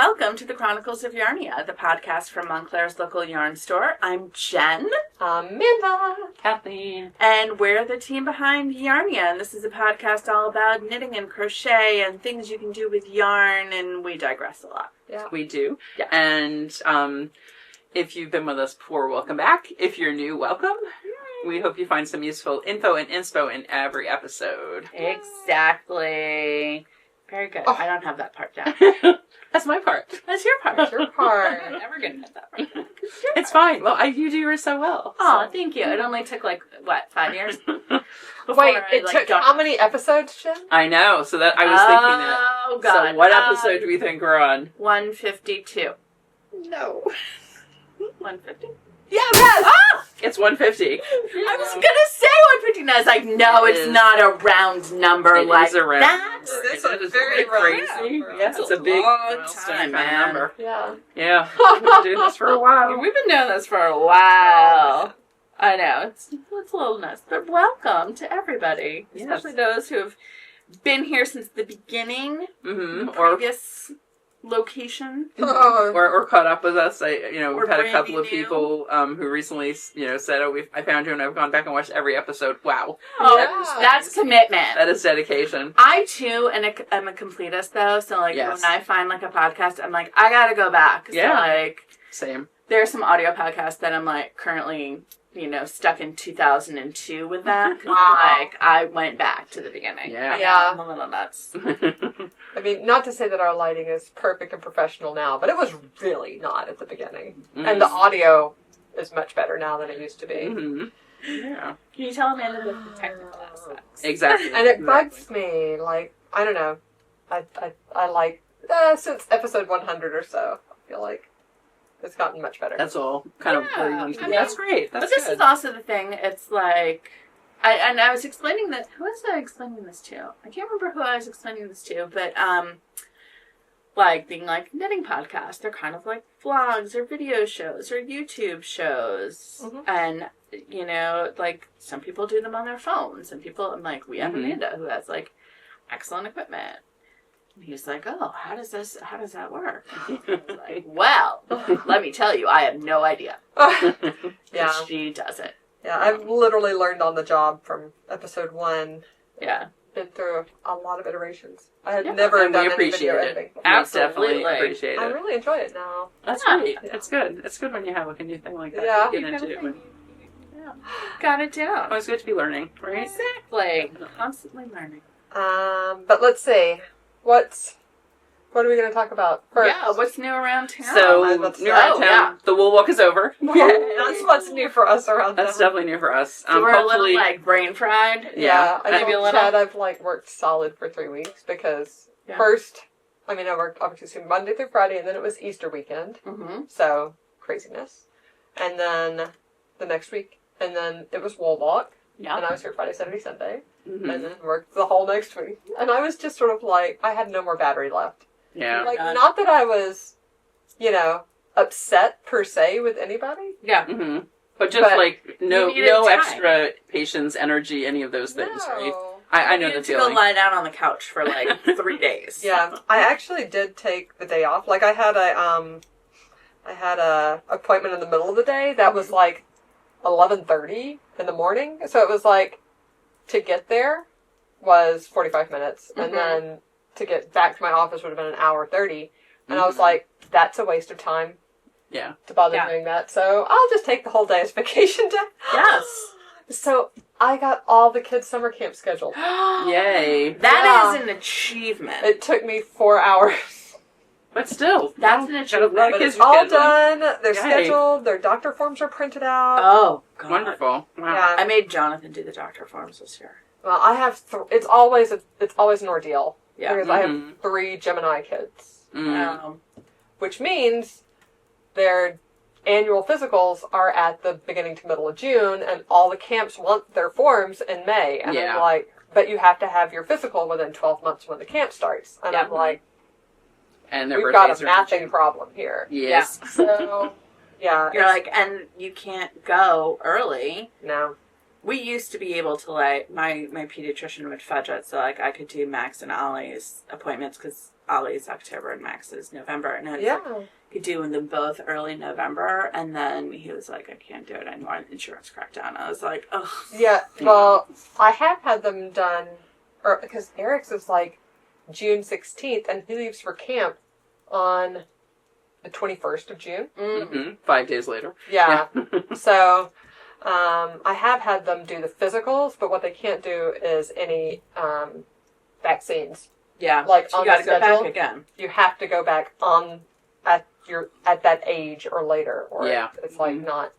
welcome to the Chronicles of Yarnia, the podcast from Montclair's local yarn store. I'm Jen. Amanda. Kathleen. And we're the team behind Yarnia, and this is a podcast all about knitting and crochet and things you can do with yarn, and we digress a lot. Yeah. We do. Yeah. And if you've been with us before, welcome back. If you're new, welcome. Yay. We hope you find some useful info and inspo in every episode. Exactly. Very good. I don't have that part down. That's my part. That's your part. That's your part. I'm never going to have that part down. It's fine. Well, you do yours so well. Oh, thank you. It only took 5 years? Wait, it took how many episodes, Jen? I know. So that I was thinking that. Oh, God. So what episode do we think we're on? 152. No. 150? Yeah, yes! Ah! It's 150. I was going to say 150. I was like, no, it's not a round number like that. It's a very crazy. Yes, it's a big long time, man. Number. Yeah. Yeah. We've been doing this for a while. We've been doing this for a while. I know. It's a little nuts. But welcome to everybody. Yes. Especially those who have been here since the beginning. Mm-hmm. Previous location. Or caught up with us. We've had a couple of new. people who recently, said, I found you and I've gone back and watched every episode. Wow. Oh, Yeah. that's commitment. That is dedication. I, too, am a completist, though. So, Yes. when I find, a podcast, I'm like, I gotta go back. Yeah. So, Same. there are some audio podcasts that I'm, currently, stuck in 2002 with that. 'Cause, I went back to the beginning. Yeah. Yeah. I'm a little nuts. I mean, not to say that our lighting is perfect and professional now, but it was really not at the beginning. Mm-hmm. And the audio is much better now than it used to be. Mm-hmm. Yeah. Can you tell Amanda the technical aspects? Exactly. And it bugs me, I don't know. I like, since episode 100 or so, I feel like it's gotten much better. That's all. Kind of where you want to be. That's great. That's But this is also the thing. It's I was explaining that. Who was I explaining this to? I can't remember who I was explaining this to, but being knitting podcasts, they're kind of like vlogs or video shows or YouTube shows, and some people do them on their phones, and people we have Amanda who has excellent equipment. And he's like, oh, how does that work? I was like, well, let me tell you, I have no idea. Yeah. She does it. Yeah, I've literally learned on the job from episode 1. Yeah. Been through a lot of iterations. I had Yeah. never And we done any appreciate video it. editing before. Absolutely. Definitely appreciate I it. really enjoy it now. That's Yeah. great. Yeah. It's good. It's good when you have a new thing like that. Yeah. You get into it. Yeah. Got it down. Always good to be learning, right? Exactly. Constantly learning. But let's see. What are we going to talk about first? Yeah, what's new around town? So, Let's new around town, the wool walk is over. Yeah, that's what's new for us around That's town. definitely new for us. So we're hopefully, a little brain fried. Yeah, I maybe a told little. Chad I've worked solid for 3 weeks because first, I worked obviously Monday through Friday, and then it was Easter weekend, so craziness. And then the next week, and then it was wool walk, and I was here Friday, Saturday, Sunday, and then worked the whole next week. And I was just sort of I had no more battery left. Yeah. Not that I was, upset per se with anybody. Yeah. Mm-hmm. But just no you needed time. extra patience, energy, any of those things, right? No. I know You the had to go feeling. lie down on the couch for 3 days. Yeah, I actually did take the day off. I had a appointment in the middle of the day that was 11:30 in the morning. So it was to get there was 45 minutes, and then to get back to my office would have been an hour 30. And I was like, that's a waste of time. Yeah. To bother doing that. So I'll just take the whole day as vacation day. Yes. So I got all the kids' summer camp scheduled. Yay. That is an achievement. It took me 4 hours. But still, That's an achievement. But it's all done. They're scheduled. Their doctor forms are printed out. Oh, God. Wonderful. Wow. Yeah. I made Jonathan do the doctor forms this year. Well, I have. It's always an ordeal. Yeah. Because I have 3 Gemini kids, Mm. which means their annual physicals are at the beginning to middle of June, and all the camps want their forms in May. And I'm like, but you have to have your physical within 12 months when the camp starts. And I'm like, and their we've got a birthdays are in mathing problem here. Yes. So, yeah. You're and you can't go early. No. we used to be able to, like, my pediatrician would fudge it, so, like, I could do Max and Ollie's appointments, because Ollie's October and Max is November, and I was like, could do them both early November, and then he was like, I can't do it anymore, and the insurance cracked down. I was like, ugh. Yeah, well, I have had them done, because Eric's is, like, June 16th, and he leaves for camp on the 21st of June. Mm-hmm. 5 days later. Yeah. So, I have had them do the physicals, but what they can't do is any vaccines. Yeah. Like, so on you gotta the go schedule, back again. you have to go back at that age or later, or it's like not.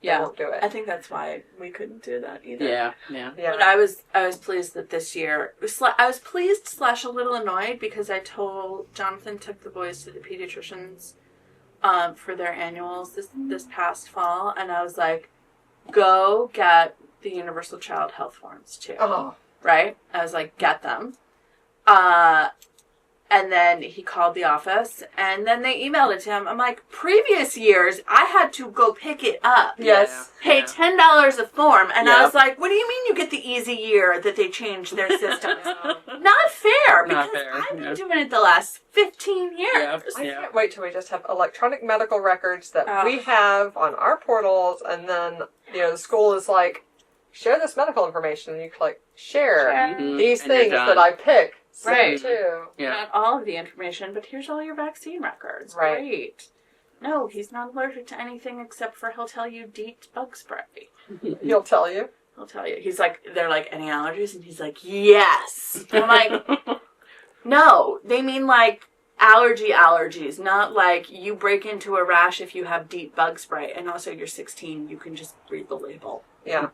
Yeah, they won't do it. I think that's why we couldn't do that either. Yeah. But I was pleased that this year, I was pleased / a little annoyed because I told Jonathan took the boys to the pediatricians for their annuals this past fall, and I was like, go get the Universal Child Health forms too. Oh. Right? I was like, get them. And then he called the office, and then they emailed it to him. I'm like, previous years, I had to go pick it up. Yes. Pay $10 a form. And I was like, what do you mean you get the easy year that they changed their system? Not fair, because I've been doing it the last 15 years. Yeah. I can't wait till we just have electronic medical records that we have on our portals, and then, the school is like, share this medical information, and you click share these things that I pick. Right. Too. Yeah. Not all of the information, but here's all your vaccine records. Right. Great. No, he's not allergic to anything except for he'll tell you DEET bug spray. He'll tell you. He'll tell you. He's like, they're like, any allergies? And he's like, yes. I'm like, no, they mean like allergies, not like you break into a rash if you have DEET bug spray. And also you're 16, you can just read the label. Yeah.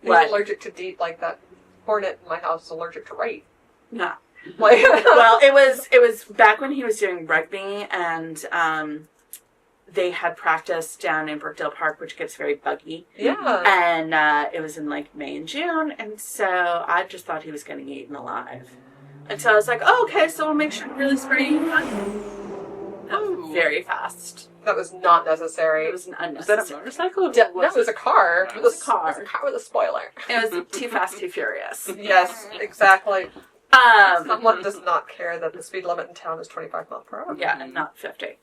He's allergic to DEET, like that hornet in my house is allergic to rape. No. Like, well, it was back when he was doing rugby, and they had practice down in Brookdale Park, which gets very buggy. Yeah. And it was in like May and June, and so I just thought he was getting eaten alive. And so I was like, oh, okay, so we'll make sure to really spray you. Very fast. That was not necessary. It was an unnecessary. Was that a motorcycle? No, it was a car. It was a car. It was a car with a spoiler. It was Too Fast, Too Furious. Yes, exactly. Someone does not care that the speed limit in town is 25 miles per hour. Yeah, and not 50.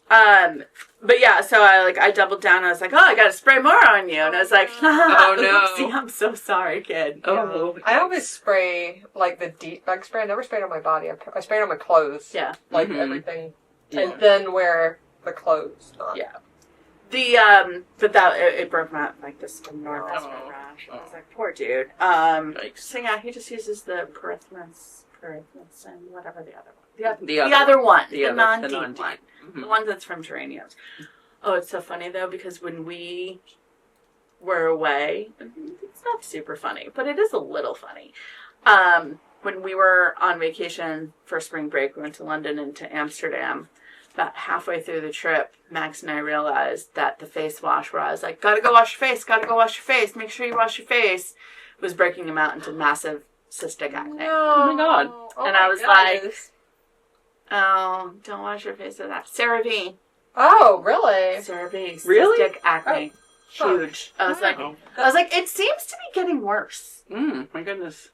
But yeah, so I doubled down. I was like, oh, I got to spray more on you. And I was like, oh no. Oopsie, I'm so sorry, kid. Oh. I always spray, like, the DEET bug spray. I never sprayed on my body. I sprayed on my clothes. Yeah. Like, everything. Yeah. And then wear the clothes on. Yeah. But it broke my, like, this enormous rash. I was like, poor dude. So yeah, he just uses the Perithmus and whatever the other one. The other one. The non-DEET one. Mm-hmm. The one that's from geraniums. Oh, it's so funny, though, because when we were away, it's not super funny, but it is a little funny. When we were on vacation for spring break, we went to London and to Amsterdam. About halfway through the trip, Max and I realized that the face wash, where I was like, gotta go wash your face, make sure you wash your face, was breaking him out into massive cystic acne. No. Oh my god. And I was like, oh, don't wash your face with that. CeraVe. Oh, really? CeraVe. Really? Cystic acne. Oh. Huge. I was like, it seems to be getting worse. My goodness.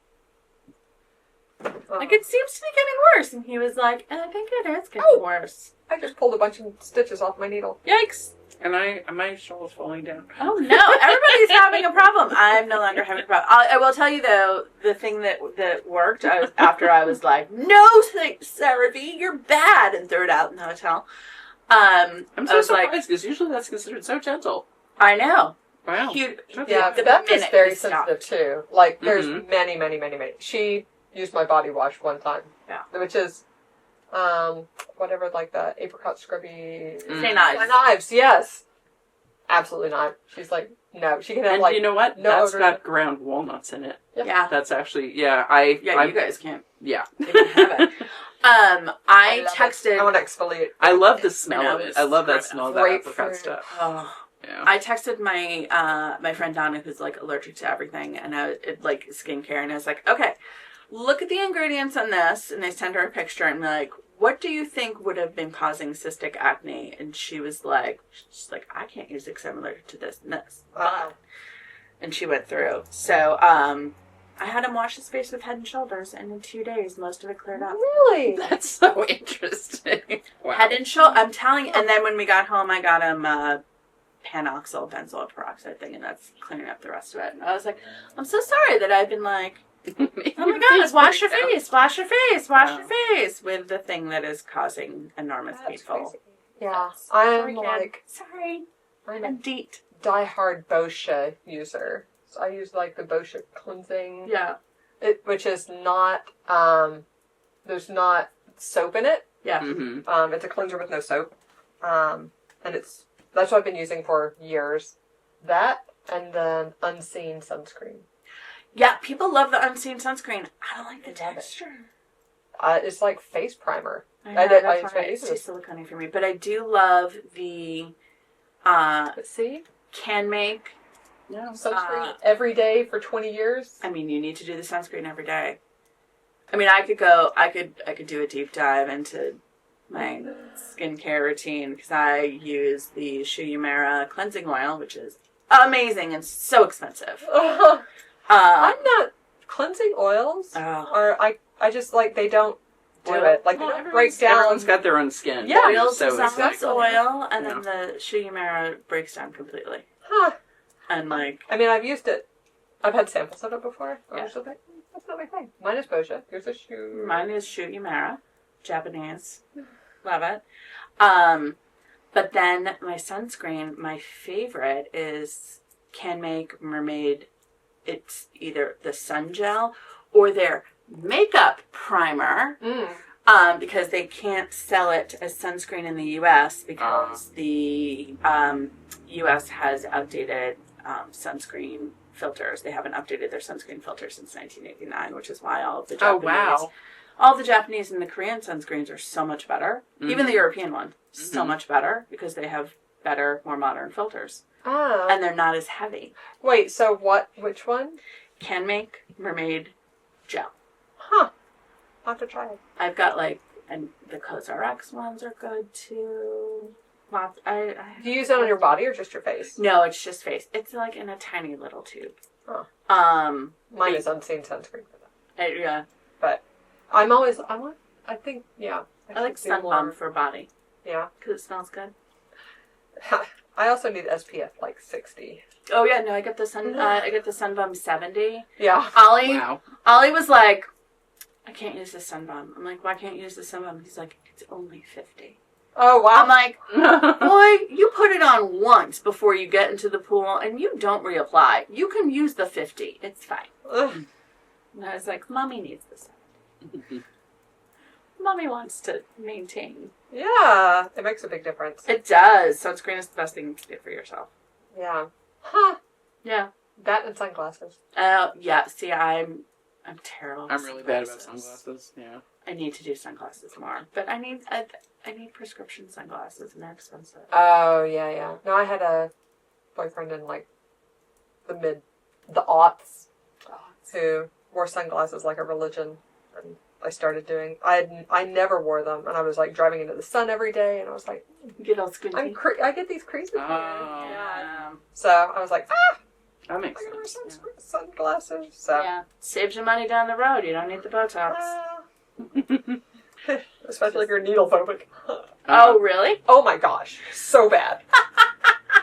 Like, it seems to be getting worse. And he was like, I think it is getting worse. I just pulled a bunch of stitches off my needle. Yikes. And my shawl is falling down. Oh, no. Everybody's having a problem. I'm no longer having a problem. I will tell you, though, the thing that worked, after I was like, no, CeraVe, you're bad, and threw it out in the hotel. I'm so surprised, because usually that's considered so gentle. I know. Wow. Yeah, Beth is very sensitive, too. Like, there's many. She used my body wash one time. Yeah. Which is, whatever, like the apricot scrubby. Say knives. Knives, yes. Absolutely not. She's like, no. She can have, and you know what? no That's odor. got ground walnuts in it. Yeah. That's actually, you guys can't. Yeah. Even have it. I texted. I want to exfoliate. I love the smell of it. I love that smell of that Grapefruit. apricot stuff. Oh. Yeah. I texted my friend Donna, who's like allergic to everything, and like skincare, and I was like, okay, look at the ingredients on this, and I sent her a picture, and I'm like, what do you think would have been causing cystic acne? And she's like, I can't use it because I'm allergic to this and this. Wow. and she went through. So, I had him wash his face with Head and Shoulders, and in 2 days, most of it cleared up. Really? That's so interesting. Wow. Head and Shoulders, I'm telling you. And then when we got home, I got him panoxyl benzoyl peroxide thing, and that's clearing up the rest of it. And I was like, I'm so sorry that I've been like, oh my God, wash your face, wash your face, wash your face, with the thing that is causing enormous painful. Yeah, Sorry, I'm like, sorry, I'm I'm a deet. diehard Boscia user. So I use like the Boscia cleansing. Yeah. Which is not, there's not soap in it. Yeah. Mm-hmm. It's a cleanser with no soap. And that's what I've been using for years. That, and then Unseen sunscreen. Yeah, people love the Unseen sunscreen. I don't like the texture. It's like face primer. I know, that's why it's too silicone for me. But I do love the, See? Can Make. No, sunscreen every day for 20 years. I mean, you need to do the sunscreen every day. I mean, I could do a deep dive into my skincare routine because I use the Yarnia cleansing oil, which is amazing and so expensive. I'm not cleansing oils. I just like they don't do it. Like they don't break down. Everyone's got their own skin. Yeah, oil so dissolves oil, and then the Yarnia breaks down completely. Huh. And like, I mean, I've used it. I've had samples of it before. I Yeah. was just like, that's not my thing. Mine is Boscia. Here's a shoe. mine is Yarnia, Japanese. Love it. But then my sunscreen, my favorite is Can Make Mermaid. It's either the sun gel or their makeup primer. Because they can't sell it as sunscreen in the U.S. because the U.S. has outdated sunscreen filters. They haven't updated their sunscreen filters since 1989, which is why all of the Japanese, all the Japanese and the Korean sunscreens are so much better. Even the European one, so much better because they have better, more modern filters, and they're not as heavy. Wait, so what? Which one? Can Make Mermaid Gel. Huh. I'll have to try it. I've got and the CosRX ones are good too. Lots. Do you use it on your body or just your face? No, it's just face. It's like in a tiny little tube. Oh. Mine is Unseen sunscreen for that. Yeah. But I think, yeah. I like Sun Balm for body. Yeah. Because it smells good. I also need SPF like 60. Oh yeah, no, I get the Sun Balm 70. Yeah. Ollie was like, I can't use the Sun Balm. I'm like, why can't you use the Sun Balm? He's like, it's only 50. Oh, wow. I'm like, boy, you put it on once before you get into the pool and you don't reapply. You can use the 50. It's fine. Ugh. And I was like, Mommy needs the 70. Mommy wants to maintain. Yeah, it makes a big difference. It does. Sunscreen is the best thing to do for yourself. Yeah. Huh. Yeah. That and sunglasses. Yeah. See, I'm terrible. I'm really bad about sunglasses. Yeah. I need to do sunglasses more, but I need prescription sunglasses, and they're expensive. Oh yeah. No, I had a boyfriend in like the aughts who wore sunglasses like a religion, and I started doing. I never wore them, and I was like driving into the sun every day, and I was like, get all squinty. I get these creases. Yeah. So I was like, that makes I gotta sense. wear sunglasses. So yeah, saves you money down the road. You don't need the Botox. Especially if you're needle phobic. Oh really? Oh my gosh, so bad.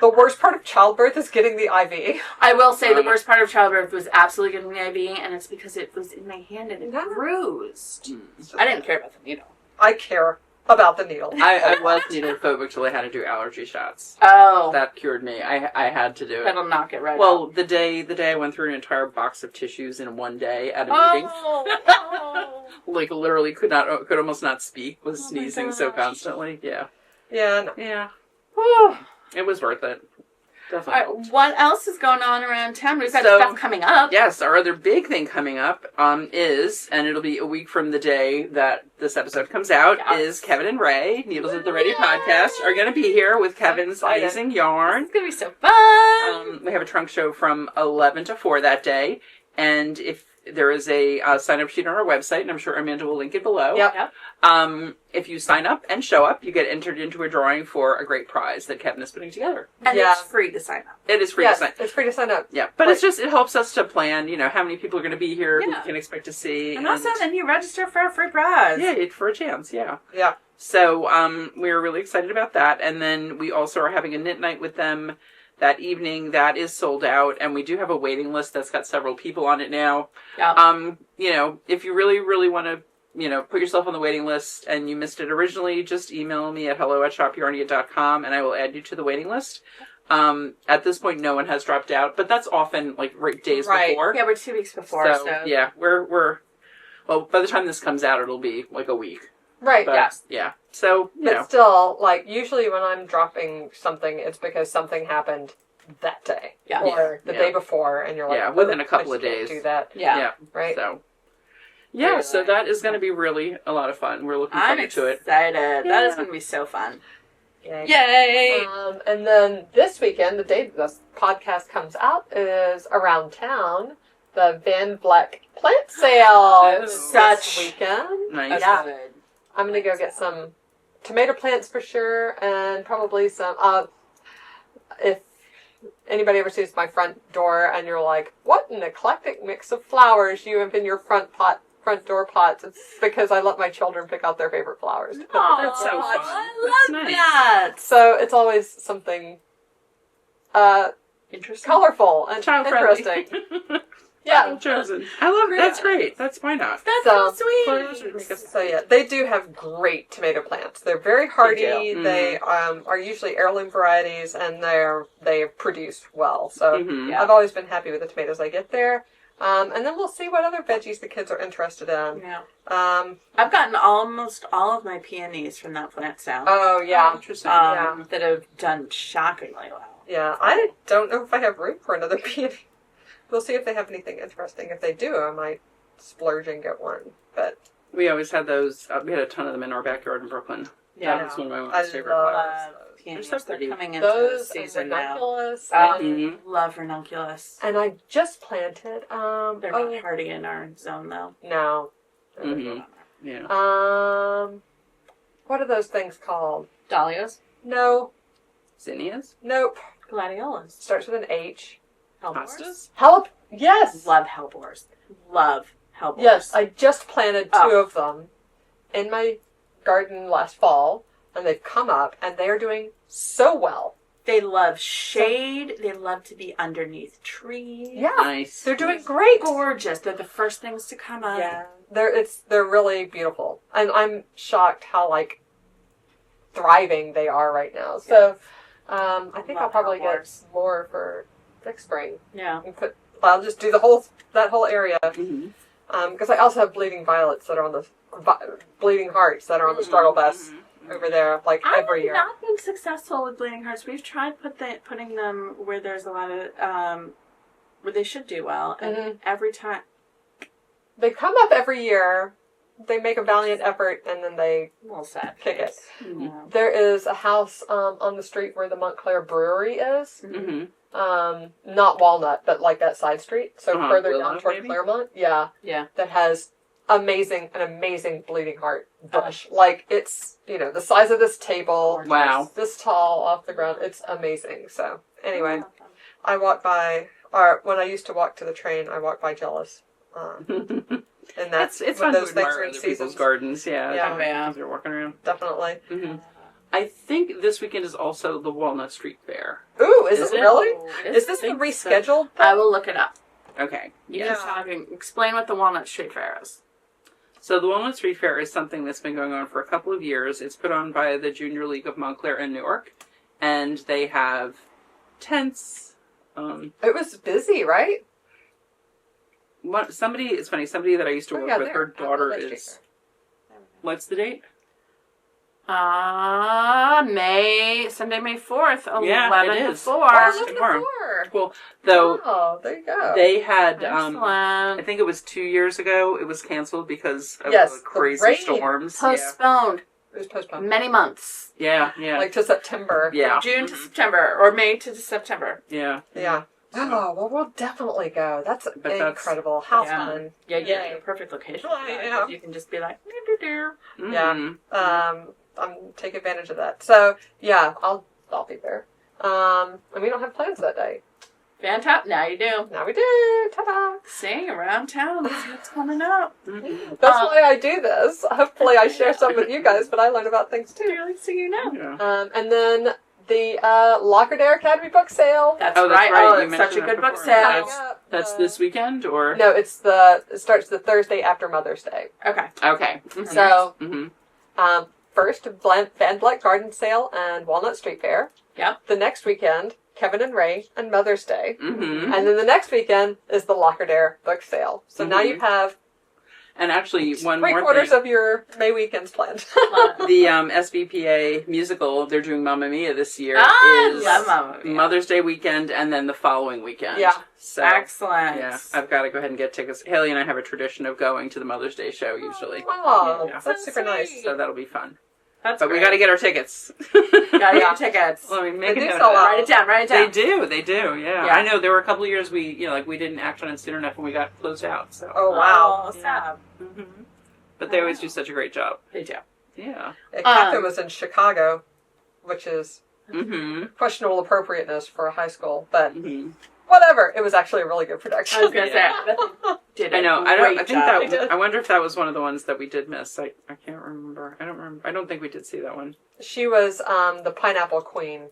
The worst part of childbirth is getting the IV. I will say the worst part of childbirth was absolutely getting the IV, and it's because it was in my hand and it bruised. I didn't care about the needle. I care about the needle. I was needle phobic till I had to do allergy shots. Oh. That cured me. I had to do it. That'll knock it right Well, out. the day I went through an entire box of tissues in one day at a meeting. Like literally could almost not speak, was sneezing so constantly. Yeah. Yeah, no. Yeah. Whew. It was worth it. Definitely. All right, what else is going on around town? We've got stuff coming up. Yes, our other big thing coming up is, and it'll be a week from the day that this episode comes out, is Kevin and Ray, Needles at the Ready podcast, are going to be here with Kevin's amazing yarn. It's going to be so fun. We have a trunk show from 11 to 4 that day, and if there is a sign-up sheet on our website, and I'm sure Amanda will link it below. Yep. If you sign up and show up, you get entered into a drawing for a great prize that Kevin is putting together. And Yeah. it's free to sign up. It is free to sign up. It's free to sign up. Yeah, but it's just, it helps us to plan, how many people are going to be here, who Yeah. we can expect to see. And also, then you register for a free prize. Yeah, for a chance, yeah. Yeah. So we're really excited about that. And then we also are having a knit night with them that evening. That is sold out. And we do have a waiting list that's got several people on it now. Yeah. If you really, really want to, put yourself on the waiting list and you missed it originally, just email me at hello@shopyarnia.com and I will add you to the waiting list. At this point, no one has dropped out, but that's often like days before. Yeah, we're 2 weeks before. So yeah, we're well, by the time this comes out, it'll be like a week. Right. But, Yes. yeah. So, But still, like, usually when I'm dropping something, it's because something happened that day. Yeah. Or the Yeah. day before, and you're like, Yeah, within a I couple of just can't days. do that. Yeah. Right? So, yeah, Very so nice. that is going to be really a lot of fun. We're looking I'm forward to it. excited. That Yeah. is going to be so fun. Yay. Yay! And then this weekend, the day this podcast comes out, is around town, the Van Vleck plant sale. Oh, It's such this weekend. Nice. Yeah. Good. I'm going to go get some tomato plants for sure, and probably some, if anybody ever sees my front door and you're like, what an eclectic mix of flowers you have in your front door pots, it's because I let my children pick out their favorite flowers. Oh, That's so fun. I love That's nice. that. So it's always something Interesting. colorful and Child-friendly. interesting. Well Yeah. chosen. I love it. That's Yeah. great. That's why not? That's So, so sweet. So yeah, they do have great tomato plants. They're very hardy. They do. They are usually heirloom varieties, and they produce well. So Mhm. Yeah. I've always been happy with the tomatoes I get there. And then we'll see what other veggies the kids are interested in. Yeah. I've gotten almost all of my peonies from that plant sale. Oh yeah, Interesting. That have done shockingly well. yeah. I don't know if I have room for another peony. We'll see if they have anything interesting. If they do, I might splurge and get one. But We always had those. We had a ton of them in our backyard in Brooklyn. Yeah. That was one of my I mom's favorite love flowers. Peonies. They're so They're pretty. coming into those season and now. ranunculus. Mhm. Love ranunculus. And I just planted. They're not hardy in our zone though. No. Mhm. Yeah. What are those things called? Dahlias. No. Zinnias? Nope. Gladiolas. Starts with an H. Hellebores. Pastas? Help. Yes. Love hellebores. Love hellebores. Yes. I just planted two Oh. of them in my garden last fall, and they've come up, and they are doing so well. They love shade. They love to be underneath trees. Yeah. Nice. They're doing great. Gorgeous. They're the first things to come up. Yeah. They're really beautiful, and I'm shocked how thriving they are right now. So, I think I'll Love probably hellebores. get more for next spring. Yeah. And I'll just do that whole area. Mhm. Because I also have bleeding violets that are on the bleeding hearts that are on the struggle bus over there, every year. I've not been successful with bleeding hearts. We've tried putting them where there's a lot of where they should do well, and every time They come up every year. They make a valiant effort, and then they well sad kick it. Mhm. Yeah. There is a house on the street where the Montclair brewery is. Mhm. Not Walnut, but that side street. So further down Willow, toward maybe? Claremont. Yeah. Yeah. That has an amazing bleeding heart bush. It's, the size of this table. Wow. This tall off the ground. It's amazing. So, anyway, I walk by, or when I used to walk to the train, I walk by jealous. And that's it's when fun to those things admire are in other people's season. gardens. Yeah. Yeah. As they're walking around. Definitely. Mhm. I think this weekend is also the Walnut Street Fair. Ooh, is Is it it? really? Oh, Is this the think so. rescheduled? I will look it up. Okay. Yeah. Yeah. Explain what the Walnut Street Fair is. So the Walnut Street Fair is something that's been going on for a couple of years. It's put on by the Junior League of Montclair in Newark, and they have tents. It was busy, right? It's funny. Somebody that I used to work with, her daughter Outlet is. Street What's the date? Sunday, May 4th, 11 Yeah, it to is. 4. Fair. Oh, tomorrow. before. Well, though Oh, there you go. they had, I Excellent. think it was 2 years ago. It was canceled because of Yes, the the crazy rain. storms. Postponed It was postponed. many months. Yeah. To September. Yeah. June to September, or May to September. Yeah. Yeah. Oh, well, we'll definitely go. That's incredible. How fun. Yeah, yeah. The perfect location for that. Yeah. You can just be like, Mm-hmm. Yeah. I'm take advantage of that. So, yeah, I'll be there. And we don't have plans that day. fantastic. Now you do. Now we do. Ta-da. Sing around town. Let's see what's coming up. Mm-hmm. That's why I do this. Hopefully I share some with you guys, but I learn about things too. Really singing now. Yeah. And then the Lacordaire Academy book sale. That's That's right. right. Oh, You it's mentioned such a that good book before. sale. That's this weekend, or No, it starts the Thursday after Mother's Day. Okay. okay. Mm-hmm. So, Mm-hmm. first, Van Vleck Garden Sale and Walnut Street Fair. Yep. The next weekend, Kevin and Ray and Mother's Day. Mm-hmm. And then the next weekend is the Lacordaire book sale. So now you have And actually, one more three-quarters thing. of your May weekends planned. The SVPA musical they're doing Mamma Mia this year is love Mamma Mia. Mother's Day weekend and then the following weekend. Yeah. So, Excellent. yeah, I've got to go ahead and get tickets. Haley and I have a tradition of going to the Mother's Day show usually. Oh, Yeah. that's super nice. So that'll be fun. That's But great. we got to get our tickets. Gotta get Yeah. your tickets. Let me make They a do note sell of that. out. Write it down. Write it down. They do, yeah. Yeah. I know there were a couple of years we didn't act on it soon enough and we got closed out. So, Oh, wow. Oh, sad. hmm But they always do such a great job. They do. Yeah. Captain was in Chicago, which is Mm-hmm. questionable appropriateness for a high school, but Mm-hmm. whatever. It was actually a really good production. I was gonna Yeah. say. Did I know. I great think job. that. I wonder if that was one of the ones that we did miss. I can't remember. I don't remember. I don't think we did see that one. She was the Pineapple Queen,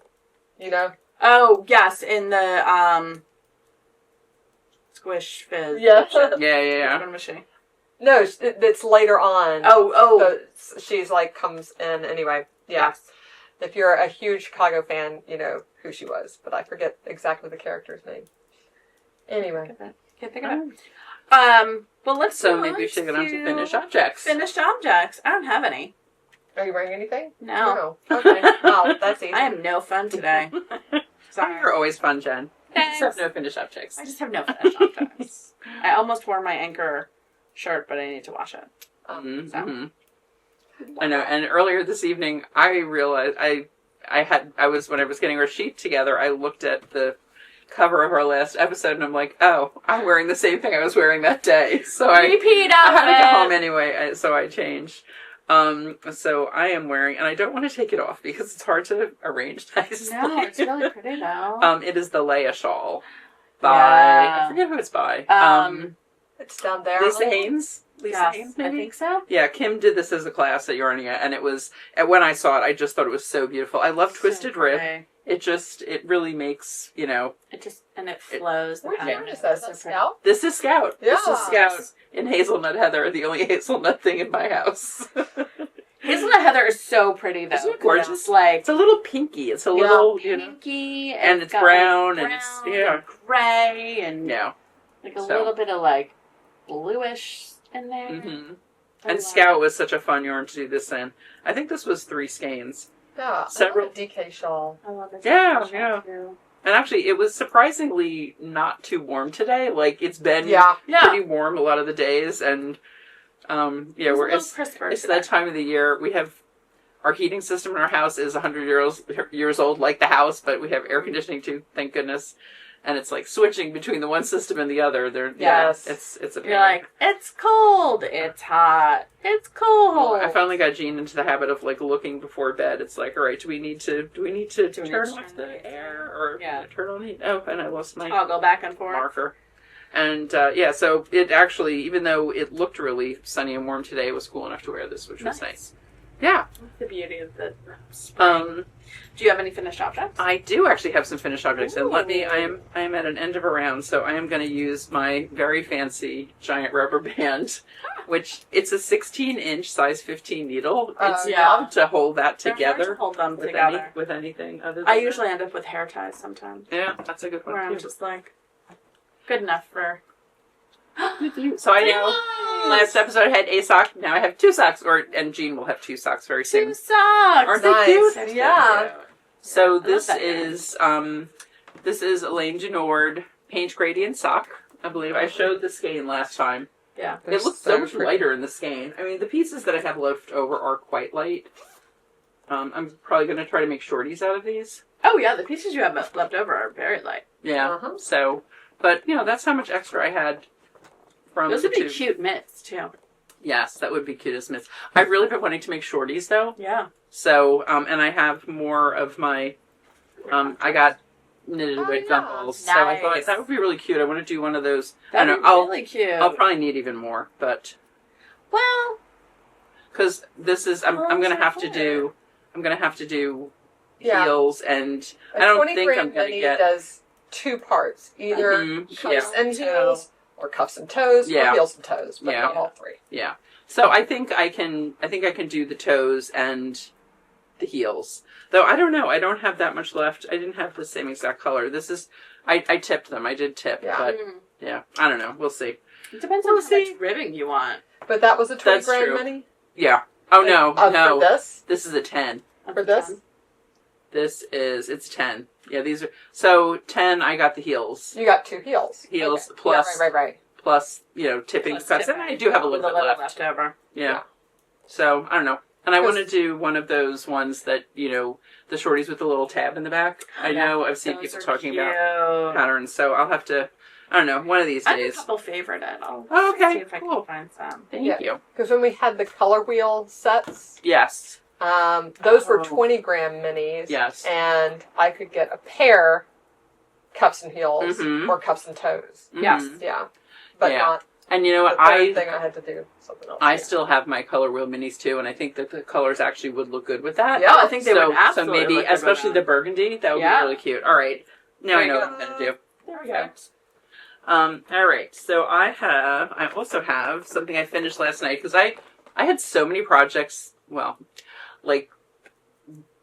you know? Oh yes, in the Squish Fizz. Yeah. Yeah. Which one was she? No, it's later on. Oh. She's like comes in anyway. Yeah. Yes. If you're a huge Chicago fan, you know who she was, but I forget exactly the character's name. Anyway. Can't think of it. Well, let's So move maybe we should get on to to finished objects. Finished objects. I don't have any. Are you wearing anything? No. No. Okay. Well, that's easy. I am no fun today. Sorry. You're always fun, Jen. You just have Thanks. no finished objects. I just have no finished objects. I almost wore my Anchor shirt, but I need to wash it. Mm-hmm. I know. And earlier this evening, I realized when I was getting our sheet together, I looked at the cover of our last episode, and I'm like, oh, I'm wearing the same thing I was wearing that day. So Repeat I had to outfit. go home anyway, so I changed. So I am wearing, and I don't want to take it off because it's hard to arrange nicely. No, it's really pretty though. It is the Leia shawl by, Yeah. I forget who it's by. It's down there. Lisa Haynes. Lisa Yes, Haynes, I maybe? think so. Yeah, Kim did this as a class at Yarnia, and it was, and when I saw it, I just thought it was so beautiful. I love Twisted Rib. pretty. It really makes, It flows. The Which pattern one is that? Is so that pretty. Scout? this is Scout. This is Yeah. Scout in hazelnut heather, the only hazelnut thing in my house. Hazelnut heather is so pretty though. Isn't it gorgeous? It's like It's a little pinky. It's a little, pinky, and it's got, brown, like, and it's, brown yeah. and gray, and Yeah. like a So. little bit of like bluish in there. Mm-hmm. I And love Scout was such a fun yarn to do this in. I think this was 3 skeins. Yeah. Several- I love a DK shawl. I love it. Yeah. And actually, it was surprisingly not too warm today. Like, it's been Yeah. pretty warm a lot of the days, and It's crisper. it's today. that time of the year. We have our heating system in our house is 100 years old, like the house, but we have air conditioning too, thank goodness. And it's like switching between the one system and the other. Yes. It's a pain. You're like, it's cold, it's hot, it's cold. I finally got Jean into the habit of like looking before bed. It's like, all right, do we need to turn off the air or turn on the heat? Oh, and I lost my I'll go back and forth. marker. And so it actually, even though it looked really sunny and warm today, it was cool enough to wear this, which was nice. Yeah. The beauty of the spring. Do you have any finished objects? I do actually have some finished objects, and Ooh. I am at an end of a round, so I am going to use my very fancy giant rubber band, which it's a 16-inch size 15 needle. It's yeah. not to hold that They're hard together to hold them with together. with anything other than I usually end up with hair ties sometimes. yeah, that's a good Where one I'm too. just like, good enough for... So I know last episode I had a sock, now I have 2 socks, and Jean will have 2 socks very soon. 2 socks! Aren't Nice. they cute? Yeah. So love this that is Elaine Genord Paint Gradient sock. I believe I showed the skein last time. Yeah. They're It looks so much pretty. lighter in the skein. I mean, the pieces that I have left over are quite light. I'm probably going to try to make shorties out of these. Oh, yeah, the pieces you have left over are very light. Yeah. So, but, that's how much extra I had from Those the would be two. cute mitts, too. Yes, that would be cute as mitts. I've really been wanting to make shorties, though. Yeah. So, and I have more of my, I got knitted weight gumballs. So I thought that would be really cute. I want to do one of those. That'd be really cute. I'll probably need even more, but. Well. Because this is, I'm going to have to do heels, and I don't think I'm going to get. Does 2 parts, either cuffs and heels, or cuffs and toes, or heels and toes, but not all 3. Yeah. So I think I can do the toes and the heels. Though I don't know. I don't have that much left. I didn't have the same exact color. This is, I tipped them. I did tip, but I don't know. We'll see. It depends on how much ribbing you want. But that was a 20 grand mini? Yeah. Oh, no. For this? This is a 10. For this? It's 10. Yeah, these are, so 10, I got the heels. You got 2 heels. Heels plus. Yeah, right. Plus, tipping cuts. And I do have a little bit left over. Yeah. So, I don't know. And I want to do one of those ones that, the shorties with the little tab in the back. I know I've seen people talking about patterns, so I'll have to, I don't know, one of these days. I have a couple favorited. I'll okay, see if I can find some. Thank you. Because when we had the color wheel sets, yes, those were 20 gram minis. Yes. And I could get a pair cuffs and heels or cuffs and toes. Yes. Yeah. But not. And you know what? I had to do something else. I still have my color wheel minis too, and I think that the colors actually would look good with that. Yeah, I think they would absolutely. So maybe, look good especially with the burgundy, that would be really cute. All right, now I know what I'm gonna do. There we go. All right. So I also have something I finished last night because I had so many projects. Well, like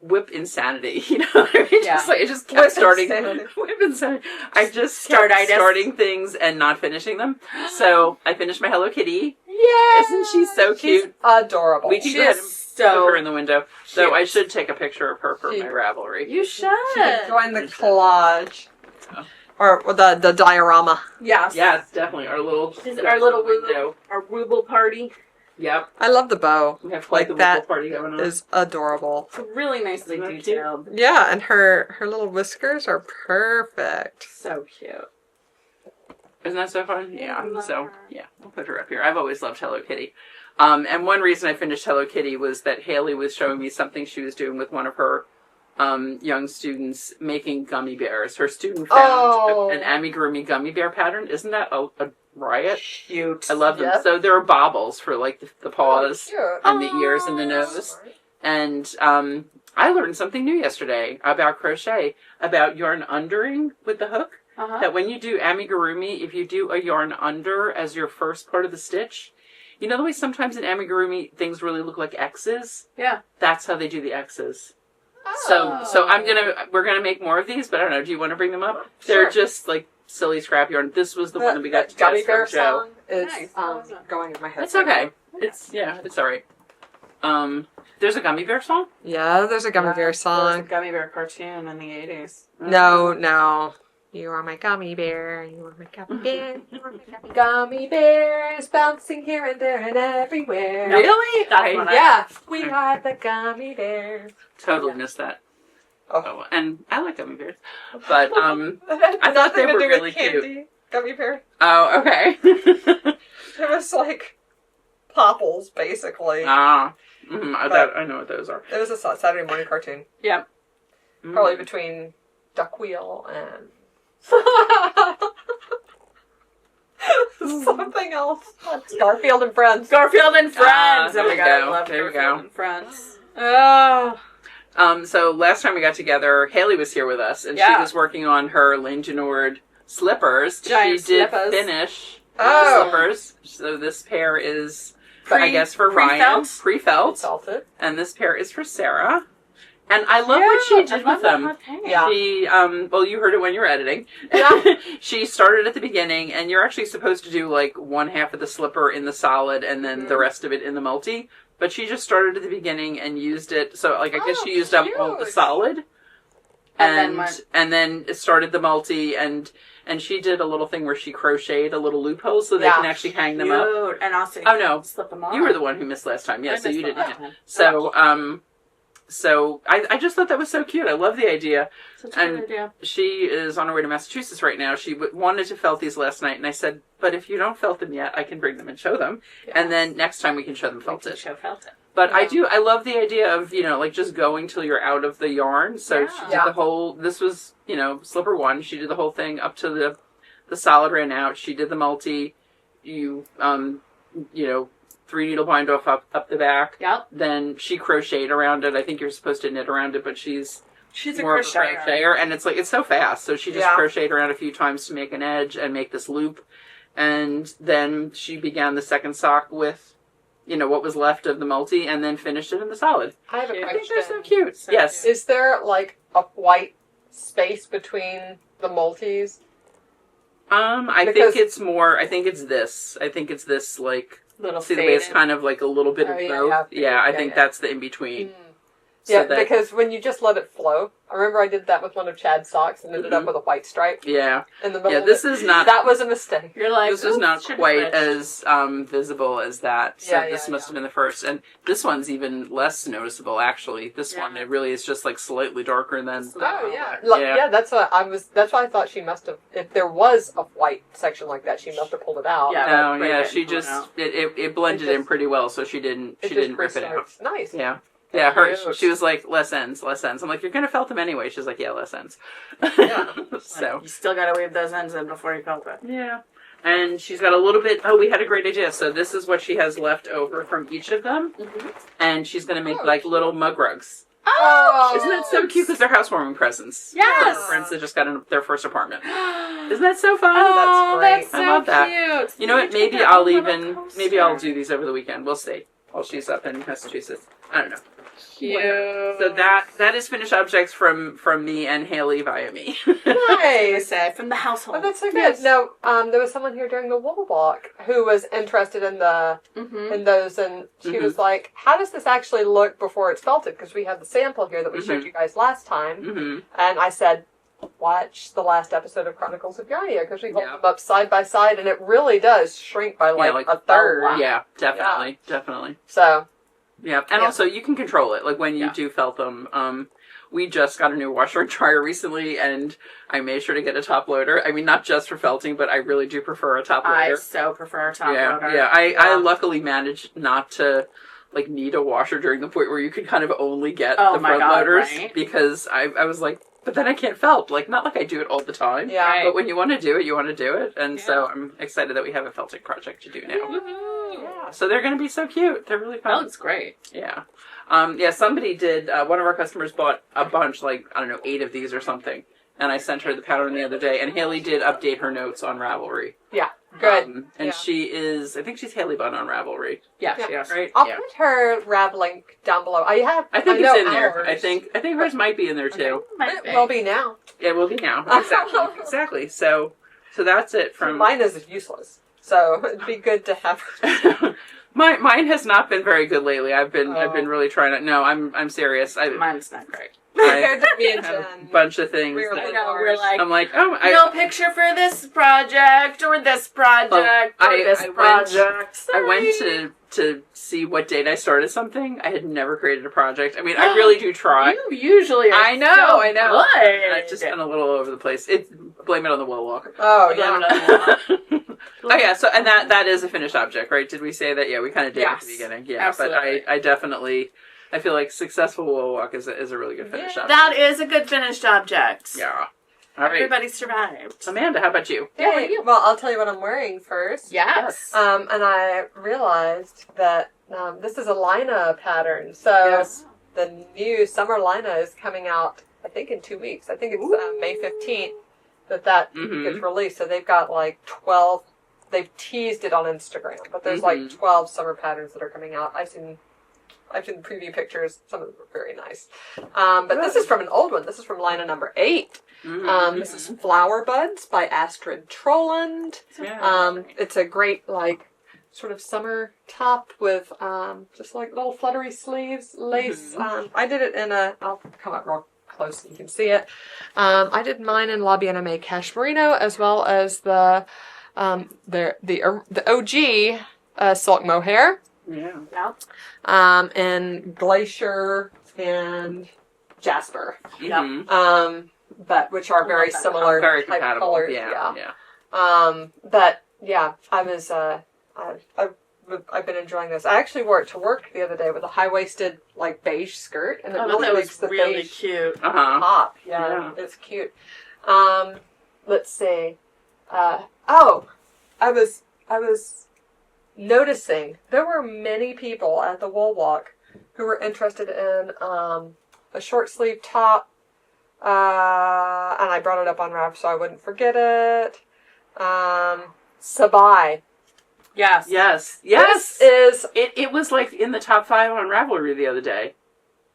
WIP-insanity, you know what I mean? Yeah. I just kept starting WIP-insanity. I just kept starting things and not finishing them. So I finished my Hello Kitty. Yay! Isn't she so cute? She's adorable. We can go ahead and put her in the window. So I should take a picture of her for my Ravelry. You should. She can join the collage. Or the diorama. Yes. Yes, definitely. Our little window. Our Wooble party. Yep. I love the bow. We have quite the that party going on. Is adorable. It's really nicely detailed. Yeah, and her little whiskers are perfect. So cute. Isn't that so fun? Yeah. So, yeah, we'll put her up here. I've always loved Hello Kitty. And one reason I finished Hello Kitty was that Haley was showing me something she was doing with one of her young students making gummy bears. Her student found an amigurumi gummy bear pattern. Isn't that a riot? Cute. I love them. Yep. So there are bobbles for like the paws and the ears and the nose. And I learned something new yesterday about crochet, about yarn undering with the hook. That when you do amigurumi, if you do a yarn under as your first part of the stitch, you know the way sometimes in amigurumi things really look like X's? Yeah. That's how they do the X's. So we're gonna make more of these, but I don't know. Do you want to bring them up? They're just like silly scrap yarn. This was the one that we got to Gummy test Bear from Joe. song is going in my head. It's okay. It's all right. There's a Gummy Bear song? Yeah, there's a Gummy Bear song. There was a Gummy Bear cartoon in the 80s. No. You are my gummy bear. You are my gummy bear. You are my gummy bears bouncing here and there and everywhere. Really? We are the gummy bears. Totally missed that. Oh, and I like gummy bears, but I thought they were really cute. Gummy bear. Oh, okay. It was like popples, basically. I know what those are. It was a Saturday morning cartoon. Yep. Probably between Duck Wheel and something else. Garfield and Friends. Garfield and Friends. Oh my god, I love Garfield and Friends. Oh. So last time we got together, Haley was here with us, and she was working on her Langenord slippers. Giant she did slippers. Finish slippers. So this pair is, I guess, for Ryan. Pre-felt. And this pair is for Sarah. And I love what she did with them. Yeah. She, well, you heard it when you were editing. Yeah. She started at the beginning, and you're actually supposed to do like one half of the slipper in the solid and then the rest of it in the multi. But she just started at the beginning and used it. So, like, I guess she used up all the solid. And then it started the multi, and she did a little thing where she crocheted a little loophole so they can actually hang them up. And also no. slip them on. You were the one who missed last time. Yeah, so you didn't. So I just thought that was so cute. I love the idea. Such a good idea. She is on her way to Massachusetts right now. She wanted to felt these last night, and I said, but if you don't felt them yet, I can bring them and show them. Yeah. And then next time we can show them felted. But I love the idea of, like just going till you're out of the yarn. So she did the whole, this was, slipper 1. She did the whole thing up to the solid ran out. She did the multi. You, 3 needle bind off up the back. Yep. Then she crocheted around it. I think you're supposed to knit around it, but she's more of a crocheter. And it's so fast. So she just crocheted around a few times to make an edge and make this loop. And then she began the second sock with, what was left of the multi, and then finished it in the solid. I have a question. I think they're so cute. Yes. Is there like a white space between the multis? I think it's this. I think it's this, like, little see the way it's kind of like a little bit of both. I think that's the in-between. Mm. So because when you just let it flow, I remember I did that with one of Chad's socks and ended up with a white stripe. Yeah. In the middle of this it. is not... That was a mistake. You're like, this is not quite as visible as that. So this must have been the first. And this one's even less noticeable, actually. This one, it really is just like slightly darker than... That's what I thought she must have... If there was a white section like that, she must have pulled it out. She just... It blended in pretty well, so she didn't rip it out. Nice. Yeah. Yeah, she was like, less ends. I'm like, you're going to felt them anyway. She's like, yeah, less ends. So. You still got to weave those ends in before you felt it. Yeah. And she's got a little bit, we had a great idea. So this is what she has left over from each of them. Mm-hmm. And she's going to make like little mug rugs. Oh! Isn't that so cute? Because they're housewarming presents. Yes! For friends that just got their first apartment. Isn't that so fun? Oh, that's I love that. Cute. You know what? Maybe I'll do these over the weekend. We'll see. While she's up in Massachusetts. I don't know. Cute. So that is finished objects from me and Haley via me. Nice. From the household. Oh, that's so good. Yes. Now, there was someone here during the wool walk who was interested in in those, and she was like, "How does this actually look before it's felted?" Because we have the sample here that we showed you guys last time, and I said, watch the last episode of Chronicles of Yarnia, because we hold them up side by side, and it really does shrink by like a third. Oh, wow. Yeah, definitely. So. Yeah, and also you can control it. Like when you do felt them, we just got a new washer and dryer recently, and I made sure to get a top loader. I mean, not just for felting, but I really do prefer a top loader. I so prefer a top loader. Yeah, I luckily managed not to like need a washer during the point where you could kind of only get the front loaders, because I was like, but then I can't felt. Like, not like I do it all the time. Yeah. Right. But when you want to do it, you want to do it. And so I'm excited that we have a felting project to do now. Woo-hoo. Yeah. So they're going to be so cute. They're really fun. That looks great. Yeah. Somebody did, one of our customers bought a bunch, like, 8 of these or something. And I sent her the pattern the other day. And Haley did update her notes on Ravelry. Yeah. Good. And she is, I think she's Haley Bunn on Ravelry. Yeah. Right? I'll put her Rav link down below. I think it's in there. I think hers might be in there too. It will be now. It will be now. Exactly. So that's it from... Mine is useless. So it'd be good to have... Mine has not been very good lately. I've been really trying to... No, I'm serious. Mine's not great. Compared to me and have Jen. a bunch of things. We're like, I'm like, no picture for this project or this project project. I went to see what date I started something. I had never created a project. I mean, I really do try. You usually are I know. Good. I've just been a little over the place. Blame it on the wall walk. Oh, yeah. Oh, yeah. So, and that is a finished object, right? Did we say that? Yeah, we kind of did at the beginning. Yeah, absolutely. But I definitely... I feel like successful wall walk is a really good finished object. That is a good finished object. Yeah. All right. Everybody survived. Amanda, how about you? Yay. Well, I'll tell you what I'm wearing first. Yes. And I realized that this is a Lina pattern. So the new summer Lina is coming out, I think, in 2 weeks. I think it's May 15th that gets released. So they've got like 12. They've teased it on Instagram, but there's like 12 summer patterns that are coming out. I've seen the preview pictures. Some of them are very nice. But this is from an old one. This is from Lina number 8. This is Flower Buds by Astrid Trolland. Yeah. It's a great, like, sort of summer top with just like little fluttery sleeves, lace. I did it in I'll come up real close so you can see it. I did mine in Yarnia May Cashmerino, as well as the OG silk mohair. Yeah. And Glacier and jasper. Mhm. But which are very love that similar Very type compatible. colors. Yeah. But yeah, I was I've been enjoying this. I actually wore it to work the other day with a high-waisted like beige skirt, and it really that makes was the really beige cute. pop. Yeah, it's cute. Let's see. I was noticing there were many people at the Wool Walk who were interested in a short sleeve top, and I brought it up on Rav so I wouldn't forget it. Sabai. Yes. This is It was like in the top 5 on Ravelry the other day.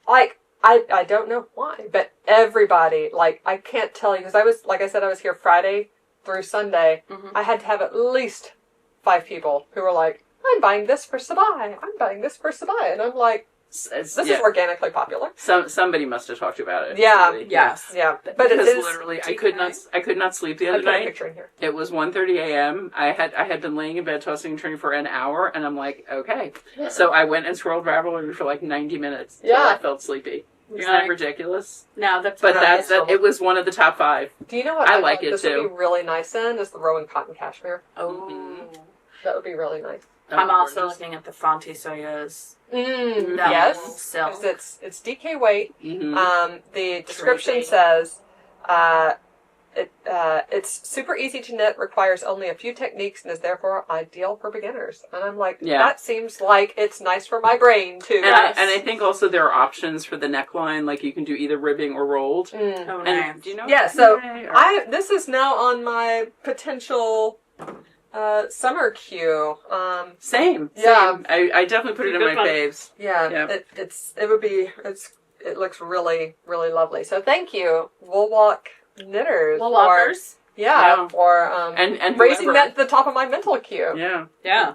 like I don't know why, but everybody, like, I can't tell you, because I was here Friday through Sunday. I had to have at least 5 people who were like, I'm buying this for Sabai. I'm buying this for Sabai. And I'm like, this is organically popular. Somebody must have talked about it. Yeah. Really. Yes. Yeah. But Because it is. literally, I could not sleep the other I put a night. picture in here. It was 1:30 a.m. I had been laying in bed tossing and turning for an hour, and I'm like, okay. Yeah. So I went and scrolled Ravelry for like 90 minutes. Yeah. Till I felt sleepy. Isn't that ridiculous? No, that's But nice. it was one of the top 5. Do you know what I like thought it this too. would be really nice in? Is the Rowan Cotton Cashmere. Oh. That would be really nice. I'm also looking at the Fonte Soyas. That Yes. whole silk. Because it's DK weight. Mm-hmm. The description Drapey. says it's super easy to knit, requires only a few techniques, and is therefore ideal for beginners. And I'm like, that seems like it's nice for my brain too. And I think also there are options for the neckline, like you can do either ribbing or rolled. Oh, And nice. do you know? Yeah, so Or- this is now on my potential summer queue. Same. Yeah. I definitely put it in Good my one. faves. Yeah, it looks really, really lovely. So thank you, Wool Walk Knitters. Little lovers. Yeah, for And raising whoever. that to the top of my mental queue. Yeah. Yeah.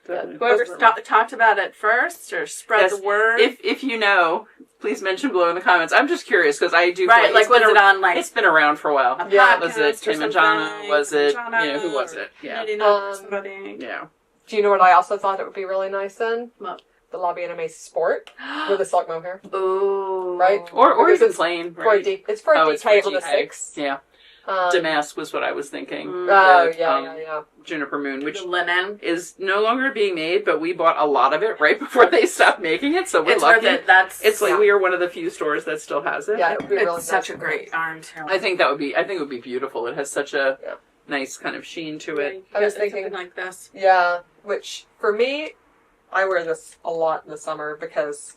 Definitely. Whoever talked about it first or spread Yes. the word. If you know, please mention below in the comments. I'm just curious because I do. Right, feel like was it on like It's been around for a while. a Yeah. Was it podcast or Tim and something? Jana? Was it Jana who was it? Yeah. Knitting up or somebody. Yeah. Do you know what I also thought it would be really nice in? What? The Yarnia May Sport with the silk mohair. Ooh. Right? Or Because even it's plain. For Right? it's for a it's for DK on the DK. 6. Yeah. Um, Damask was what I was thinking. Oh, With, yeah. Juniper Moon, which The linen. is no longer being made, but we bought a lot of it right before they stopped making it, so we're It's lucky. worth it. That's It's like we are one of the few stores that still has it. Yeah, it would be it's really such nice. a great yarn too. I think it would be beautiful. It has such a nice kind of sheen to it. I was thinking- something like this. Yeah, which for me, I wear this a lot in the summer because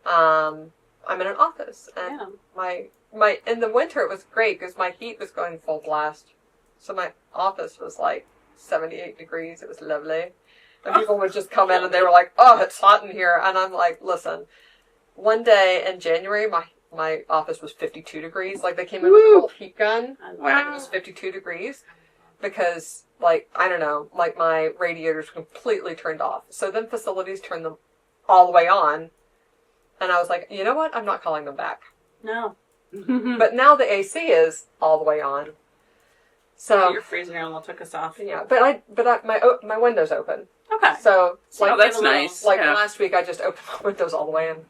I'm in an office and Yeah. my in the winter it was great because my heat was going full blast, so my office was like 78 degrees. It was lovely, and people would just come in and they were like, "Oh, it's hot in here," and I'm like, "Listen." One day in January, my office was 52 degrees. Like they came in with a little heat gun. And it was 52 degrees. Because, like, I don't know, like my radiators completely turned off. So then facilities turned them all the way on. And I was like, you know what? I'm not calling them back. No. But now the AC is all the way on. So, Your freezing room took us off. yeah, my window's open. Okay. So, Oh, that's nice. Like Yeah. last week, I just opened my windows all the way in.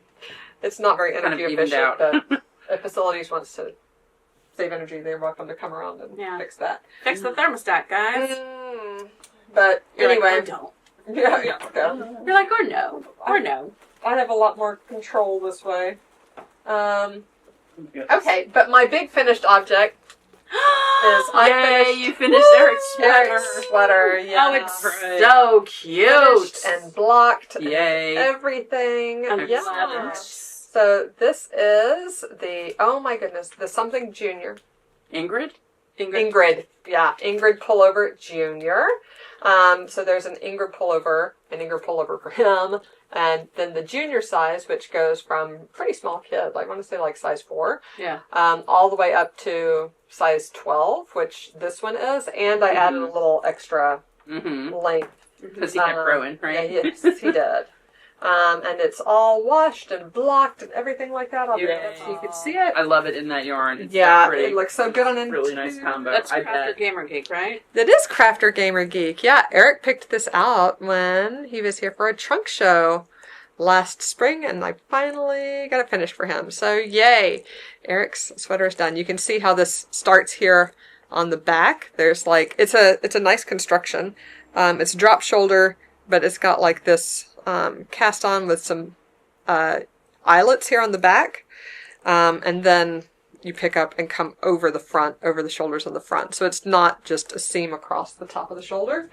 It's not very Kind of energy evened efficient, out. but if facilities wants to save energy, they're welcome to come around and fix that. Fix the thermostat, guys. But You're anyway, like, or don't. yeah. You're like, or no. Or no. I have a lot more control this way. Okay, but my big finished object is Yay, you finished Eric's sweater. Eric's sweater. Yeah. Oh, it's Right. so cute. Finished and blocked. Yay. And everything. I Yeah. love it. So this is oh my goodness, the something junior. Ingrid? Ingrid. Yeah, Ingrid pullover junior. So there's an Ingrid pullover for him, and then the junior size, which goes from pretty small kid, like I want to say like size 4, Yeah. all the way up to size 12, which this one is, and I added a little extra Mm-hmm. length. Because he kept growing, right? Yeah, yes, he did. And it's all washed and blocked and everything like that. I'll bring it up so you can see it. I love it in that yarn. It's Yeah, so pretty. it looks so good on it. Really nice combo. That's I Crafter bet. Gamer Geek, right? That is Crafter Gamer Geek. Yeah, Eric picked this out when he was here for a trunk show. last spring, and I finally got it finished for him. So yay! Eric's sweater is done. You can see how this starts here on the back. There's like, it's a nice construction. It's drop shoulder, but it's got like this cast on with some eyelets here on the back. And then you pick up and come over the front, over the shoulders on the front. So it's not just a seam across the top of the shoulder.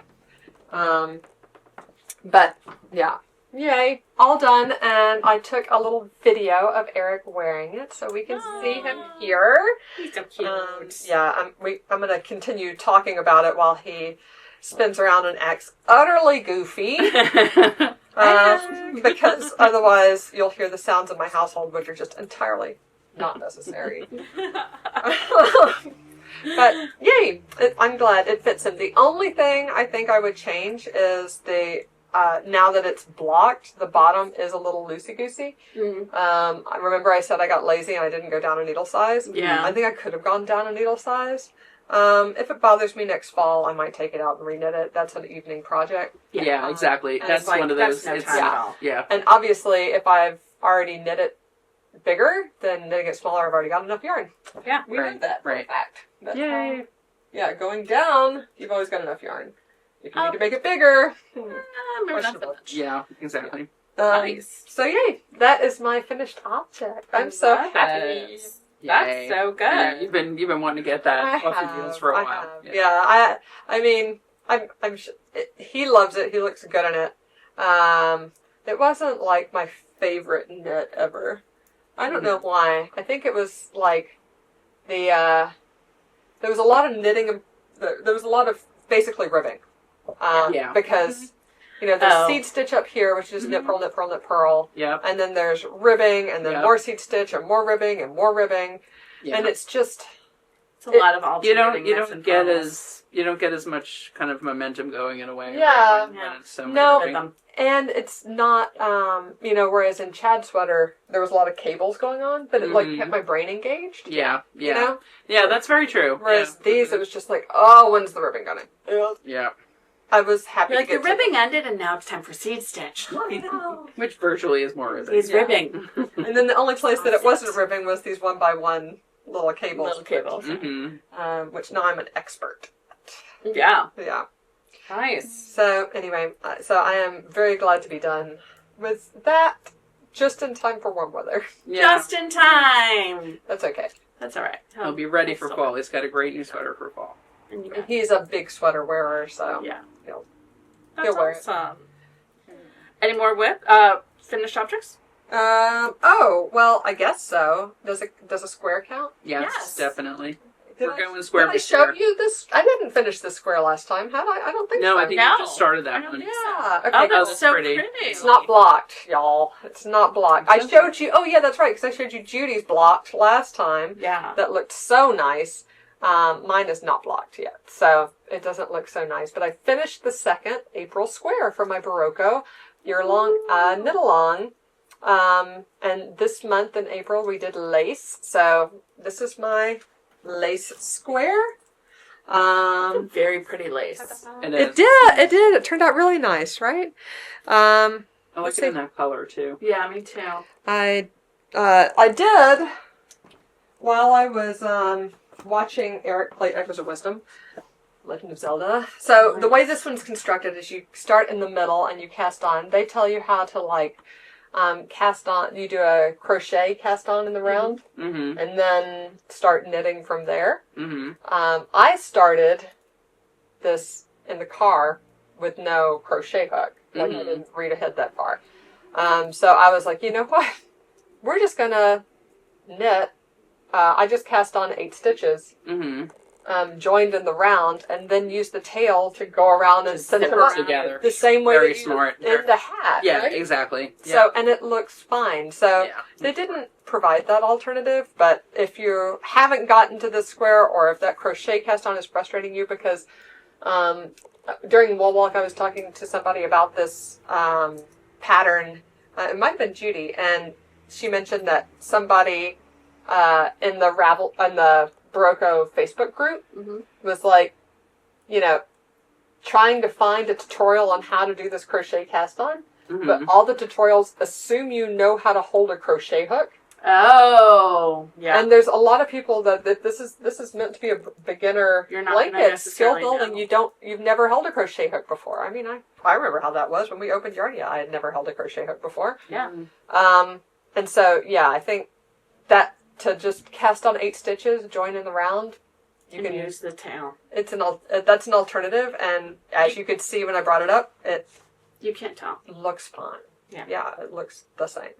But yeah, yay, all done. And I took a little video of Eric wearing it so we can see him here. He's so cute. Yeah, I'm going to continue talking about it while he spins around and acts utterly goofy. Because otherwise you'll hear the sounds of my household, which are just entirely not necessary. But yay, I'm glad it fits him. The only thing I think I would change is the now that it's blocked, the bottom is a little loosey-goosey. I remember I said I got lazy and I didn't go down a needle size. Yeah. I think I could have gone down a needle size. If it bothers me next fall, I might take it out and reknit it. That's an evening project. Yeah, exactly. That's like, one of those. that's no time at all. Yeah. And obviously, if I've already knit it bigger, then knitting it smaller, I've already got enough yarn. Yeah. We know that for a Right. fact. But, Yay. yeah, going down, you've always got enough yarn. If you need to make it bigger, Maybe not so much. Yeah, exactly. Nice. So yay, that is my finished object. I'm so happy. That's so good. Yeah, you've been wanting to get that off your heels for a while. Yeah, I mean, I'm he loves it. He looks good in it. It wasn't like my favorite knit ever. I don't know why. I think it was like there was a lot of knitting and there was a lot of basically ribbing. Because there's seed stitch up here, which is knit, purl, knit, purl, knit, purl. Yep. And then there's ribbing, and then more seed stitch, and more ribbing, and more ribbing. Yep. And it's just... It's a lot of alternating. You don't get as much kind of momentum going in a way. Yeah. When it's so no, and it's not, whereas in Chad's sweater, there was a lot of cables going on, but it kept my brain engaged. Yeah. You know? Yeah, that's very true. Whereas these, it was just like, oh, when's the ribbing going? Yeah. I was happy to get the ribbing ended, and now it's time for seed stitch. Which virtually is more ribbing. It's ribbing. And then the only place that it wasn't ribbing was these 1x1 little cables. Which now I'm an expert at. Yeah. Nice. So anyway, I am very glad to be done with that, just in time for warm weather. Yeah. Just in time. That's okay. That's all right. He'll be ready for fall. He's got a great new sweater for fall. And he's a big sweater wearer, so he'll wear it. Any more WIP? Finished objects? Well, I guess so. Does a square count? Yes. Definitely. We're going square Did I show you this? I didn't finish this square last time, had I? I don't think so. No, I think you just started that one. Yeah. Okay. Oh, that's so pretty. It's not blocked, y'all. It's not blocked. I showed you... Oh, yeah, that's right, because I showed you Judy's blocked last time. Yeah. That looked so nice. Mine is not blocked yet, so it doesn't look so nice. But I finished the second April square for my Berroco year-long knit-along. And this month in April we did lace. So this is my lace square. Very pretty lace. It did. It turned out really nice, right? I like it in that color too. Yeah, me too. I did while I was watching Eric play Echoes of Wisdom, Legend of Zelda. So the way this one's constructed is you start in the middle and you cast on. They tell you how to cast on. You do a crochet cast on in the round, and then start knitting from there. I started this in the car with no crochet hook. I didn't read ahead that far. So I was like, you know what? We're just gonna knit. I just cast on 8 stitches, joined in the round, and then used the tail to go around and center it together. The same way Very that you smart. in the hat. Yeah, right? exactly. Yeah. So, and it looks fine. So they didn't provide that alternative, but if you haven't gotten to this square, or if that crochet cast on is frustrating you, because during Wool Walk I was talking to somebody about this pattern. It might have been Judy, and she mentioned that somebody in the Berroco Facebook group was like, trying to find a tutorial on how to do this crochet cast on. but all the tutorials assume you know how to hold a crochet hook. Oh, yeah. And there's a lot of people that this is meant to be a beginner You're not blanket skill necessarily building. know. You've never held a crochet hook before. I mean, I remember how that was when we opened Yarnia. I had never held a crochet hook before. Yeah. And so I think that to just cast on 8 stitches, join in the round, you can use the tail. That's an alternative, and as you could see when I brought it up, You can't tell. looks fine. Yeah. It looks the same.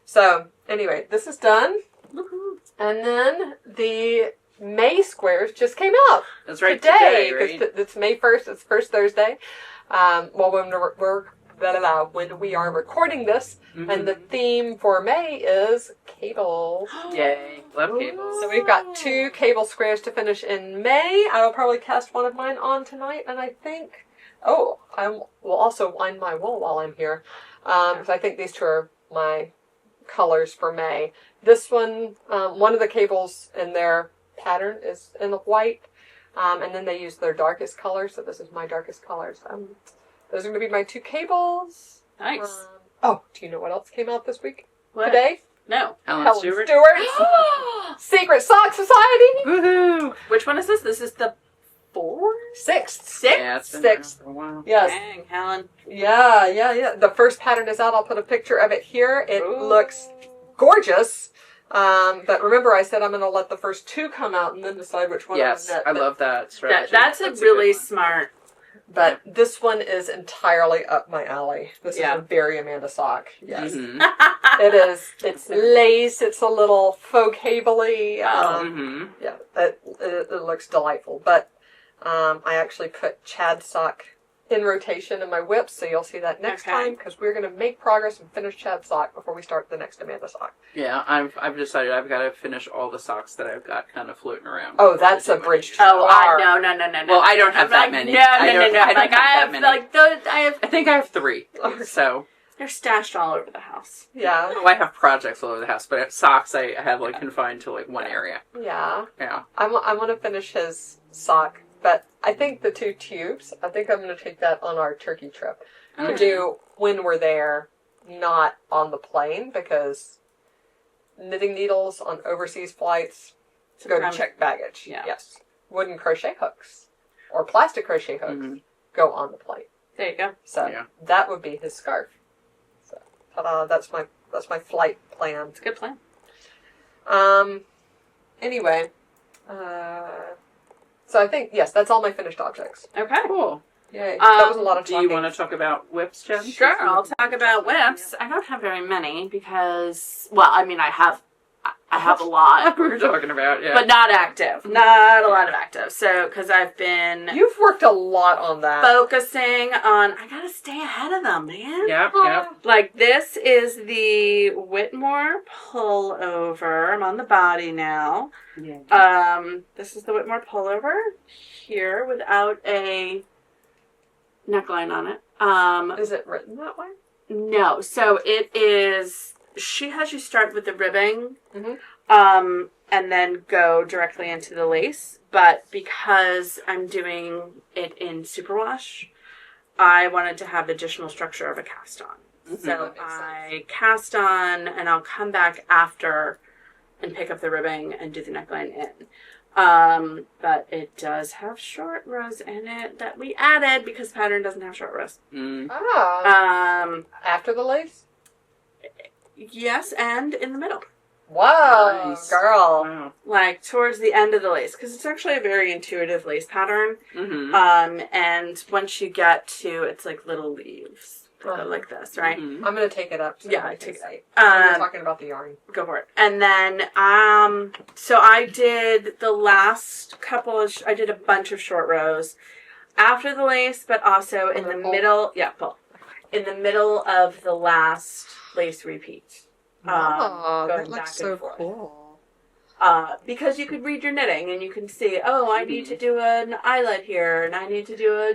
So anyway, this is done. Woohoo. And then the May squares just came out. That's right. Today, right? because it's May 1st. It's first Thursday. When we are recording this, and the theme for May is cable. Yay. Love cables. So we've got 2 cable squares to finish in May. I will probably cast one of mine on tonight, and I think, I will also wind my wool while I'm here, because I think these 2 are my colors for May. This one, one of the cables in their pattern is in the white, and then they use their darkest color, so this is my darkest colors. Those are going to be my 2 cables. Nice. Do you know what else came out this week? What? Today? No. Helen Stewart. Stewart's Secret Sock Society. Woohoo! Which one is this? This is the 4th? 6th. Yeah, it's been around for a while. Yes. Dang, Helen. Yeah. The first pattern is out. I'll put a picture of it here. It looks gorgeous. But remember, I said I'm going to let the first 2 come out and then decide which one. Yes, I love that strategy. That's a really smart. But this one is entirely up my alley. This is a very Amanda sock. Yes. It is. It's lace. It's a little faux cable-y. Yeah, it looks delightful. But I actually put Chad sock in rotation in my WIP, so you'll see that next time, because we're going to make progress and finish Chad sock before we start the next Amanda sock. Yeah, I've decided I've got to finish all the socks that I've got kind of floating around. Oh, that's a bridge too Oh, far. no. Well, I don't have that many. No. I don't Like, have that many. like, those, I think I have 3. So. They're stashed all over the house. Yeah. Oh, I have projects all over the house, but socks I have like confined to like one area. Yeah. Yeah. I want to finish his sock, but I think the 2 tubes, I think I'm going to take that on our turkey trip to do when we're there, not on the plane, because knitting needles on overseas flights go to checked baggage. Yeah. Yes. Wooden crochet hooks or plastic crochet hooks go on the plane. There you go. So that would be his scarf. So ta-da, that's my flight plan. It's a good plan. Anyway, so I think, yes, that's all my finished objects. Okay. Cool. Yay. That was a lot of Do talking. you want to talk about whips, Jen? Sure, I'll talk about whips. I don't have very many because, well, I mean, I have a lot. We were talking about, But not active. Not a lot of active. So, because I've been You've worked a lot on that. focusing on, I gotta stay ahead of them, man. Yeah. Like, this is the Whitmore pullover. I'm on the body now. This is the Whitmore pullover here without a neckline on it. Is it written that way? No. So it is, she has you start with the ribbing, and then go directly into the lace. But because I'm doing it in superwash, I wanted to have additional structure of a cast on. So I cast on, and I'll come back after and pick up the ribbing and do the neckline in. But it does have short rows in it that we added because pattern doesn't have short rows. After the lace? Yes, and in the middle. Wow, Nice. girl. Wow. Like towards the end of the lace, because it's actually a very intuitive lace pattern. And once you get to, it's like little leaves that go like this, right? I'm going to take it up. So Yeah, I take can it see. We're talking about the yarn. Go for it. And then, so I did the last couple of, I did a bunch of short rows after the lace, but also in the middle, pull. In the middle of the last lace repeat. That looks so cool. Because you could read your knitting and you can see, I need to do an eyelet here and I need to do a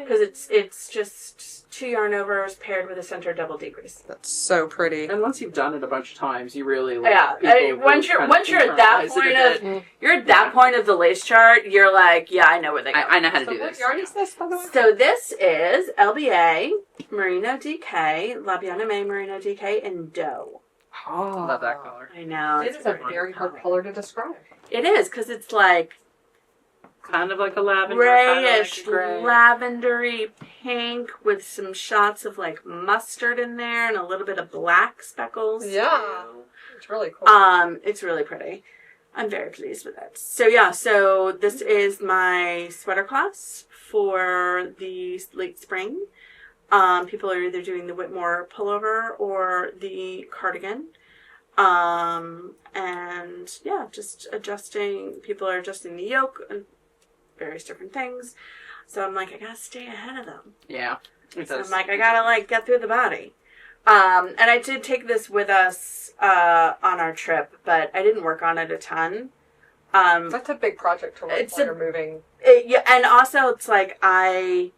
because it's just 2 yarn overs paired with a center double decrease. That's so pretty. And once you've done it a bunch of times, you really once you're at that point you're at that point of the lace chart, you're like, I know where they go. I know how to do this. What yarn is this, by the way? So this is LBA Merino DK, Yarnia May Merino DK, and Doe. Oh. Love that color. I know. It is a very hard color to describe. It is, because it's like Kind of like a lavender. grayish, Kind of like a gray. lavendery pink with some shots of like mustard in there and a little bit of black speckles. Yeah. It's really cool. It's really pretty. I'm very pleased with it. So yeah, so this is my sweater class for the late spring. People are either doing the Whitmore pullover or the cardigan. And yeah, just adjusting, people are adjusting the yoke and various different things. So I'm like, I gotta stay ahead of them. Yeah. So I'm like, I gotta like get through the body. And I did take this with us on our trip, but I didn't work on it a ton. That's a big project to work while you're moving. Yeah, and also it's like I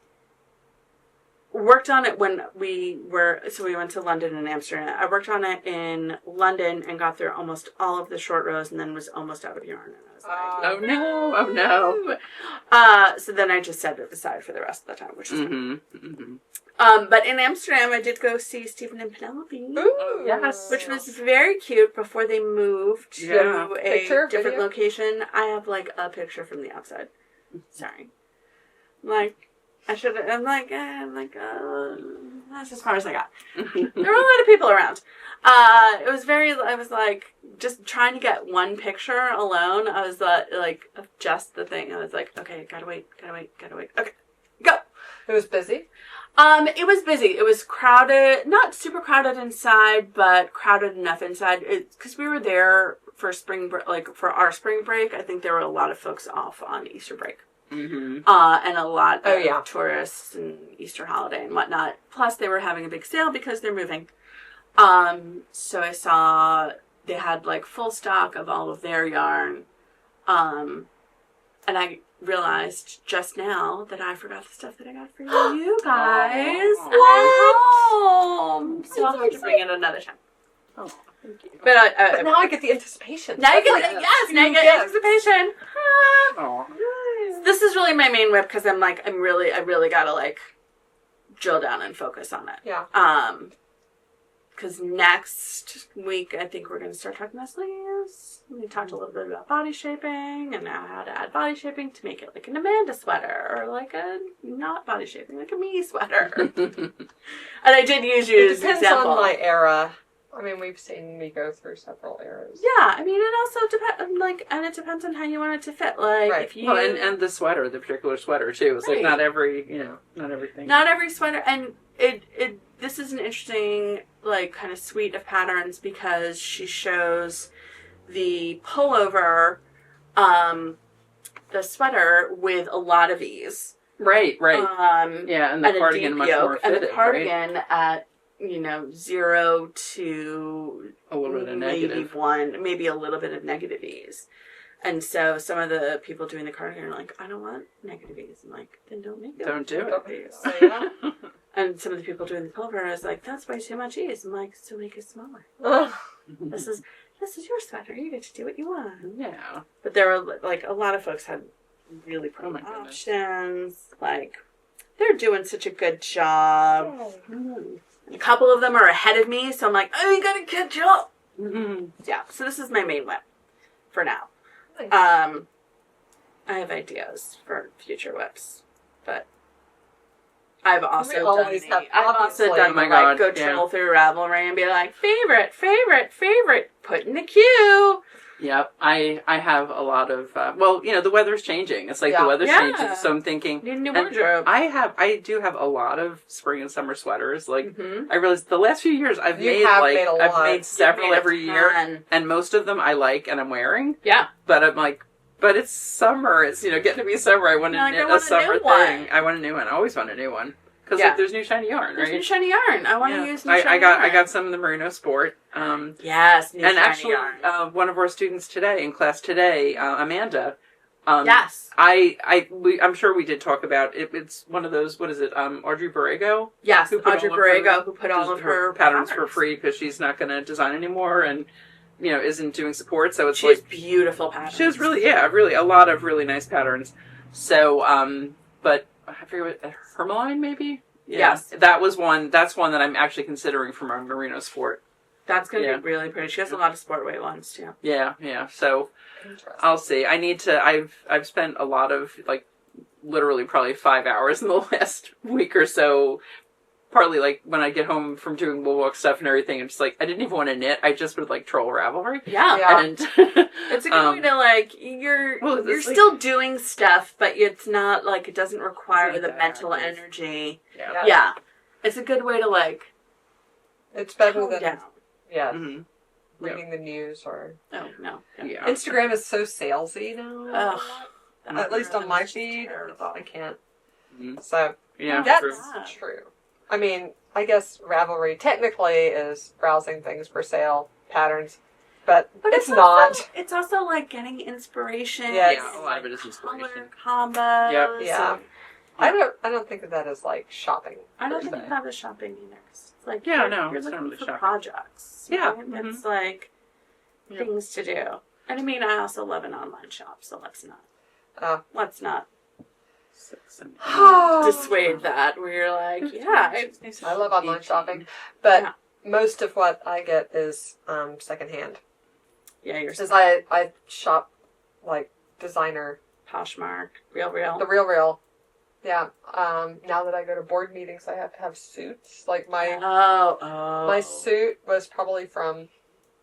worked on it when we went to London and Amsterdam. I worked on it in London and got through almost all of the short rows and then was almost out of yarn. And I was like, oh no. So then I just set it aside for the rest of the time, which is but in Amsterdam, I did go see Stephen and Penelope. Ooh, yes. Which was very cute before they moved to a different location. I have like a picture from the outside. Sorry. Like, that's as far as I got. There were a lot of people around. I was like, just trying to get one picture alone. I was like, just the thing. I was like, okay, gotta wait. Okay, go. It was busy? It was busy. It was crowded, not super crowded inside, but crowded enough inside. Because we were there for for our spring break. I think there were a lot of folks off on Easter break. Mm-hmm. And a lot of tourists and Easter holiday and whatnot. Plus, they were having a big sale because they're moving. So I saw they had like full stock of all of their yarn. And I realized just now that I forgot the stuff that I got for you guys. What? So I'll have to bring it another time. Oh, thank you. But now I get the anticipation. Now you get anticipation. Oh. This is really my main whip because I really gotta like drill down and focus on it. Yeah. Because next week I think we're gonna start talking about sleeves. We talked a little bit about body shaping and now how to add body shaping to make it like an Amanda sweater or like a not body shaping, like a me sweater. And I did use you as an example. It depends on my era. I mean, we've seen me go through several eras. Yeah, I mean, it also depends. And it depends on how you want it to fit. Like, if you and the sweater, the particular sweater too. It's like not everything. Not every sweater, and this is an interesting like kind of suite of patterns because she shows the pullover, the sweater with a lot of ease. Right. And the cardigan much more fitted. And the cardigan at 0 to a little bit of maybe negative. maybe a little bit of negative ease. And so some of the people doing the cardigan are like, I don't want negative ease. I'm like, then don't make it. Don't do it. Yeah. And some of the people doing the pullover is like, that's way too much ease. I'm like, so make it smaller. This is your sweater. You get to do what you want. Yeah. But there were like a lot of folks had really pretty options. Like, they're doing such a good job. Oh. A couple of them are ahead of me, so I'm like, I gotta catch up. Mm-hmm. Yeah, so this is my main whip for now. Nice. I have ideas for future whips, but I've also done troll through Ravelry and be like, favorite, put in the queue. Yep, I have a lot of the weather's changing. It's like the weather's changing, so I'm thinking need a new wardrobe. I do have a lot of spring and summer sweaters. Like I realized the last few years I've made several every year, and most of them I like and I'm wearing. Yeah, but I'm like, but it's summer. It's getting to be summer. I want a summer thing. I want a new one. I always want a new one. Because there's new shiny yarn, right? There's new shiny yarn. I want to use new shiny yarn. I got some of the Merino Sport. Yes, new and shiny actually, yarn. One of our students in class today, Amanda. Yes. I'm sure we did talk about it. It's one of those. What is it? Audrey Berroco. Yes, Audrey Berroco, who put all of her patterns for free because she's not going to design anymore and isn't doing support. So it's she has beautiful patterns. She has really a lot of really nice patterns. So but I forget what Hermeline maybe. Yes. That's one that I'm actually considering for my merino sport. That's going to be really pretty. She has a lot of sport weight ones, too. Yeah. So, I'll see. I need to, I've spent a lot of, like, literally probably 5 hours in the last week or so, partly, like, when I get home from doing woolwork stuff and everything, I'm just like, I didn't even want to knit. I just would, like, troll Ravelry. Yeah. And it's a good way to, like, you're still doing stuff, but it's not, like, it doesn't require the mental energy. Yeah. It's a good way to, like, it's better than down. Yeah. Mm-hmm. Reading the news or... Oh, no. Yeah. Instagram is so salesy now. Ugh. At least on my feed. I can't. Mm-hmm. So, yeah, that's true. I mean, I guess Ravelry technically is browsing things for sale, patterns, but it's not. It's also like getting inspiration. Yeah, a lot of it is inspiration. Color combos. Yep. Yeah. I don't think that is like shopping. I don't think that is shopping either. It's like you're it's not really looking for shopping. projects. Yeah. Right? Mm-hmm. It's like things to do. And I mean, I also love an online shop, so let's not dissuade that. Where you're like, I love online shopping, but most of what I get is secondhand. Yeah, you're. Because I shop like designer, Poshmark, Real. The Real. Yeah. Now that I go to board meetings, I have to have suits. Like my suit was probably from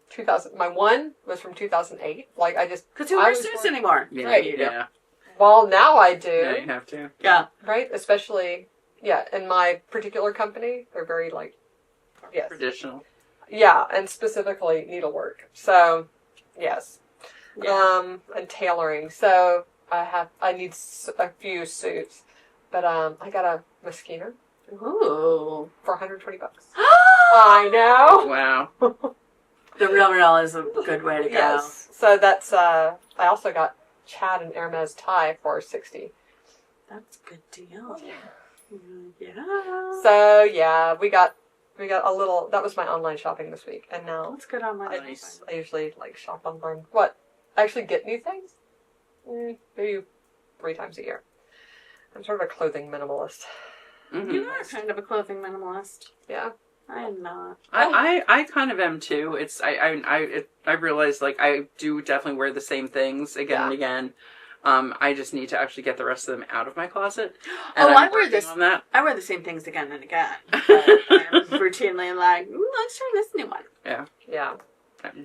2000. My one was from 2008. Like I just because who wears suits anymore? Yeah, right. Yeah. Well, now I do. Yeah, you have to. Yeah. Right. Especially in my particular company, they're very like traditional. Yeah, and specifically needlework. So yes. Yeah. And tailoring. So I need a few suits. But I got a Moschino. Ooh. For $120. I know. Wow. The Real is a good way to go. Yes. So that's I also got Chad and Hermes tie for $60. That's a good deal. Yeah. So we got a little. That was my online shopping this week, and now that's good online. I usually like shop online. What? Actually get new things? Maybe 3 times a year. I'm sort of a clothing minimalist. Mm-hmm. You are kind of a clothing minimalist. Yeah. I am not. I kind of am too. It's I realize like I do definitely wear the same things again and again. I just need to actually get the rest of them out of my closet. And I wear this. On that. I wear the same things again and again. I'm routinely like, let's try this new one. Yeah. Yeah.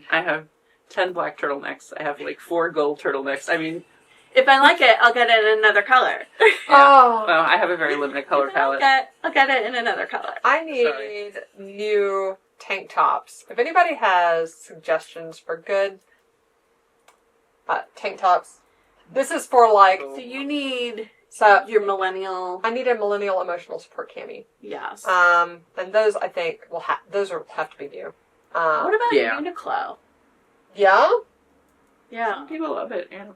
I have 10 black turtlenecks. I have like 4 gold turtlenecks. I mean. If I like it, I'll get it in another color. Oh. Well, I have a very limited color palette. I'll get it in another color. I need new tank tops. If anybody has suggestions for good tank tops, this is for like... So you need your millennial... I need a millennial emotional support cami. Yes. And those I think will have to be new. What about Uniqlo? Yeah? Yeah. Some people love it, yeah.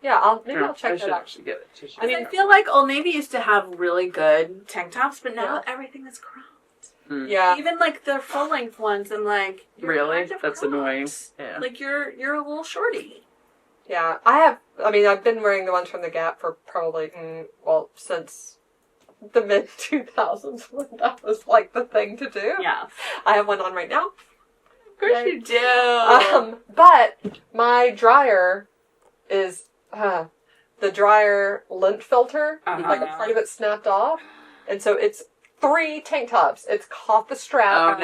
Yeah, I'll check that out. Actually get it. I feel like Old Navy used to have really good tank tops, but now everything is cropped. Mm. Yeah. Even like the full length ones, I'm like, really? Kind of That's cropped. annoying. Yeah. Like you're a little shorty. Yeah, I've been wearing the ones from the Gap for probably since the mid 2000s when that was like the thing to do. Yeah. I have one on right now. Of course you do. But my dryer is the dryer lint filter, like a part of it snapped off, and so it's 3 tank tops. It's caught the strap,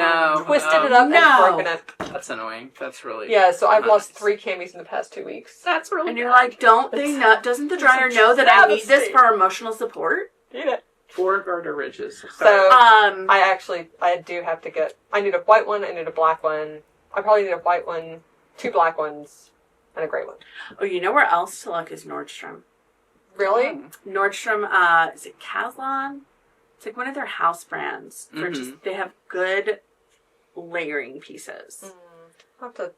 twisted it up, and broken it. That's annoying. That's really so I've lost 3 camis in the past 2 weeks. That's really. And you're like, doesn't the dryer know that I need this for emotional support? Need it. 4 garter ridges. So I do have to get. I need a white one. I need a black one. I probably need a white one, 2 black ones, and a gray one. Oh, you know where else to look is Nordstrom. Really? Nordstrom, is it Caslon? It's like one of their house brands. For they have good layering pieces. I'll have to.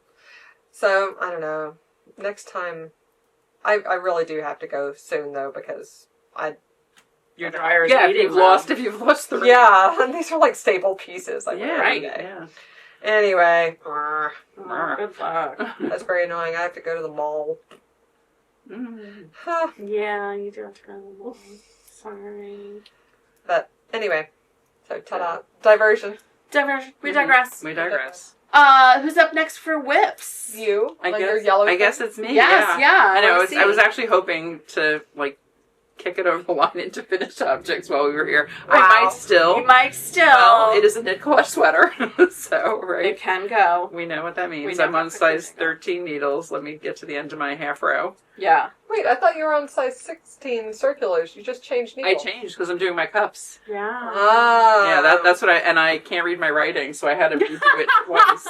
So, I don't know. Next time, I really do have to go soon, though, because your dryer is if you've lost the Yeah, and these are like staple pieces. Like right. Yeah. Anyway. Good luck. That's very annoying. I have to go to the mall. Yeah, you do have to go to the mall. Sorry. But anyway, So, ta-da. Diversion. We digress. We digress. Who's up next for whips? You? I Your yellow I thing? guess it's me. Yes, yeah. I know. wanna see. I was actually hoping to, like, kick it over the line into finished objects while we were here. Wow. I might still. You might still. Well, it is a knit collage sweater. So, right. It can go. We know what that means. We know I'm on how size quickly 13 needles. Let me get to the end of my half row. Yeah. Wait, I thought you were on size 16 circulars. You just changed needle. I changed because I'm doing my cups. Yeah. Ah. Yeah, that's what I can't read my writing, so I had to redo it twice.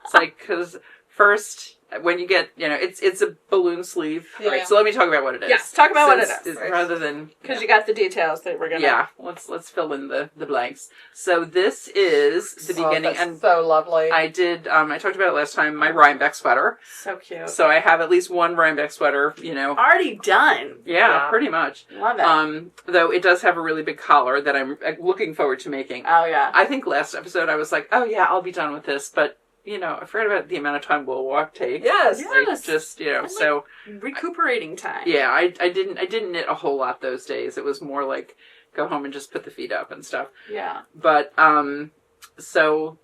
It's like, because first, when you get, it's a balloon sleeve. Yeah. Right, so let me talk about what it is. Yes, talk about what it is. Rather than... Because you got the details that we're going to... Yeah, let's fill in the blanks. So this is the beginning, That's and so lovely. I did, I talked about it last time, my Rhinebeck sweater. So cute. So I have at least one Rhinebeck sweater, Already done. Yeah, pretty much. Love it. Though it does have a really big collar that I'm looking forward to making. Oh, yeah. I think last episode I was like, oh yeah, I'll be done with this, but I forgot about the amount of time we'll walk take. Yes. Like, just, so... Recuperating time. Yeah, I didn't knit a whole lot those days. It was more like, go home and just put the feet up and stuff. Yeah. But, so...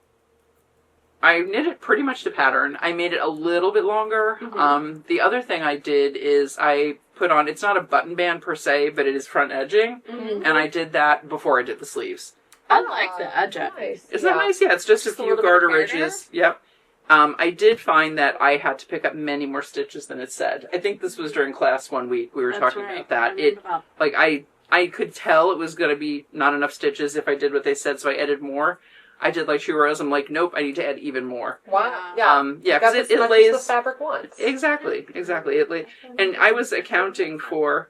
I knit it pretty much to pattern. I made it a little bit longer. Mm-hmm. The other thing I did is I put on, it's not a button band per se, but it is front edging. Mm-hmm. And I did that before I did the sleeves. I like the edge. Nice. Isn't that nice? Yeah, it's just a few little bit garter garter? ridges. Yep. I did find that I had to pick up many more stitches than it said. I think this was during class one week. We were That's talking right. about that. I could tell it was going to be not enough stitches if I did what they said, so I added more. I did like 2 rows. I'm like, nope, I need to add even more. Wow. Yeah. Because That's it as much lays... as the fabric wants. Exactly. And I was accounting for...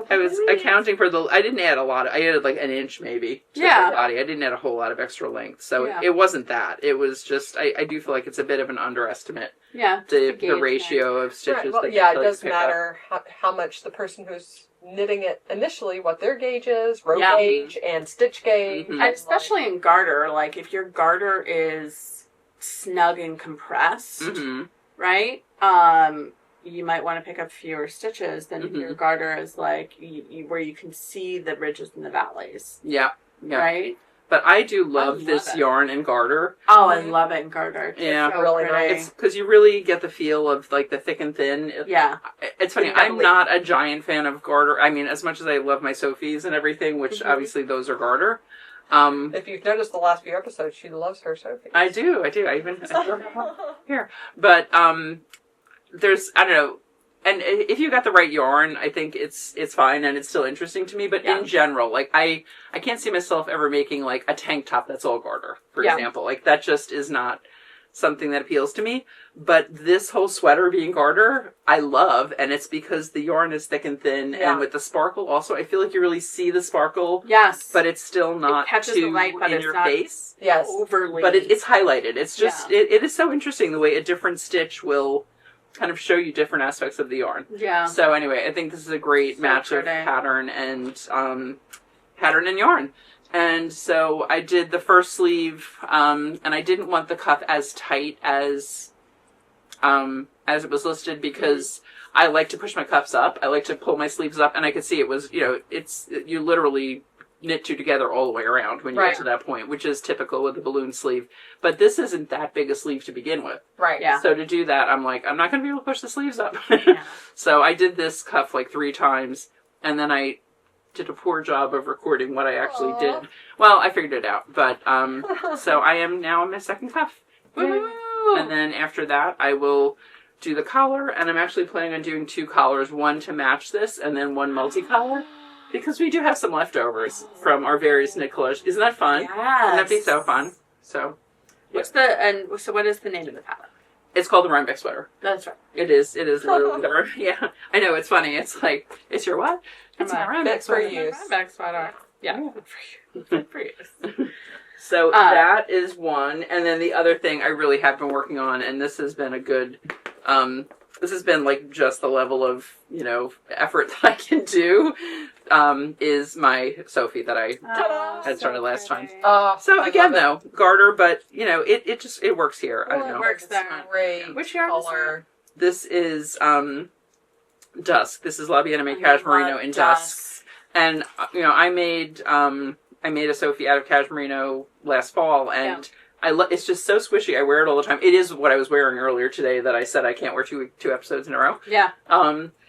I was accounting for I didn't add a lot. I added like an inch maybe to the body. I didn't add a whole lot of extra length. So it wasn't that. It was just, I do feel like it's a bit of an underestimate. Yeah. The ratio of stitches. Right. Well, that yeah, you it does pick matter how much the person who's knitting it initially, what their gauge is, row Yeah. gauge, and stitch gauge. Mhm. And especially in garter, like if your garter is snug and compressed, Mm-hmm. right? You might want to pick up fewer stitches than if your garter is like where you can see the ridges and the valleys. Yeah. Right? But I do love love this it. yarn and garter. Oh, I love it in garter. Yeah. It's so Really pretty. nice. Because you really get the feel of like the thick and thin. Yeah. It's funny, I'm not a giant fan of garter. I mean, as much as I love my Sophies and everything, which obviously those are garter. If you've noticed the last few episodes, she loves her Sophie. I do. I even here. But there's, I don't know. And if you got the right yarn, I think it's fine and it's still interesting to me. But in general, like I can't see myself ever making like a tank top that's all garter, for example. Like that just is not something that appeals to me. But this whole sweater being garter, I love, and it's because the yarn is thick and thin, and with the sparkle also, I feel like you really see the sparkle. Yes. But it's still not it catches too the light, but in it's your not face. Yes. overly. But it's highlighted. It's just it is so interesting the way a different stitch will kind of show you different aspects of the yarn. Yeah. So anyway, I think this is a great match of pattern and yarn. And so I did the first sleeve, and I didn't want the cuff as tight as it was listed because I like to push my cuffs up. I like to pull my sleeves up, and I could see it was, you literally knit 2 together all the way around when you get to that point, which is typical with the balloon sleeve. But this isn't that big a sleeve to begin with. Right. Yeah. So to do that, I'm like, I'm not going to be able to push the sleeves up. So I did this cuff like 3 times, and then I did a poor job of recording what I actually did. Well, I figured it out, but so I am now on my second cuff. Woo! And then after that, I will do the collar, and I'm actually planning on doing 2 collars, one to match this, and then one multi-collar. Because we do have some leftovers from our various knit collage. Isn't that fun? Yes. Wouldn't that be so fun? So, so what is the name of the pattern? it's called the Rhinebeck sweater. That's right. It is literally the yeah. I know, it's funny. It's like, it's your what? It's my Rhinebeck sweater. Rhinebeck sweater. Yeah. Good for you. So that is one. And then the other thing I really have been working on, and this has been a good, this has been like just the level of, effort that I can do, is my Sophie that I had started last time. So again, though, garter, but it works here. I don't know. It works there. Great. Which yarn is color. This is Dusk. This is Yarnia May Cashmerino in Dusk. And I made I made a Sophie out of cashmerino last fall, and it's just so squishy. I wear it all the time. It is what I was wearing earlier today that I said I can't wear two episodes in a row. Yeah.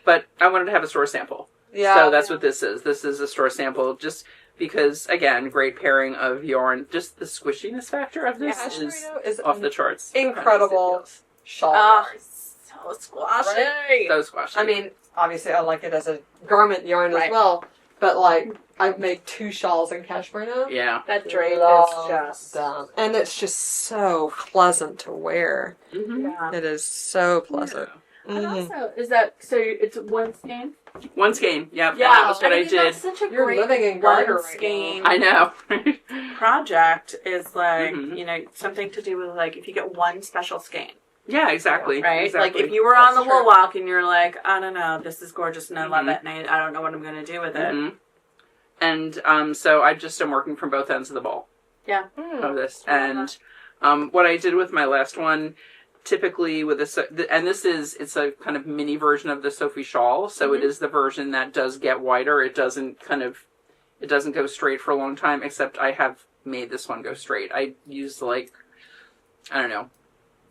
But I wanted to have a store sample. Yeah. So that's what this is. This is a store sample, just because, again, great pairing of yarn. Just the squishiness factor of this is off the charts. Incredible shawl. So squashy. Right? So squashy. I mean, obviously I like it as a garment yarn as well, but like, I've made 2 shawls in cashmerino. Yeah. That drape is just... And it's just so pleasant to wear. Mm-hmm. Yeah. It is so pleasant. Yeah. And also, is that, so it's one skein? One skein, yeah. Yeah, That's what I did. That's such a You're great living in garter one right skein. I know. Project is like, you know, something to do with like, if you get one special skein. Yeah, exactly. Right? Exactly. Like, if you were on the wool walk and you're like, I don't know, this is gorgeous and I love it and I don't know what I'm going to do with it. Mm-hmm. And so I just am working from both ends of the ball. Yeah. Of this. And what I did with my last one, typically with this, and it's a kind of mini version of the Sophie shawl, so it is the version that does get wider. It doesn't go straight for a long time, except I have made this one go straight. I used I don't know.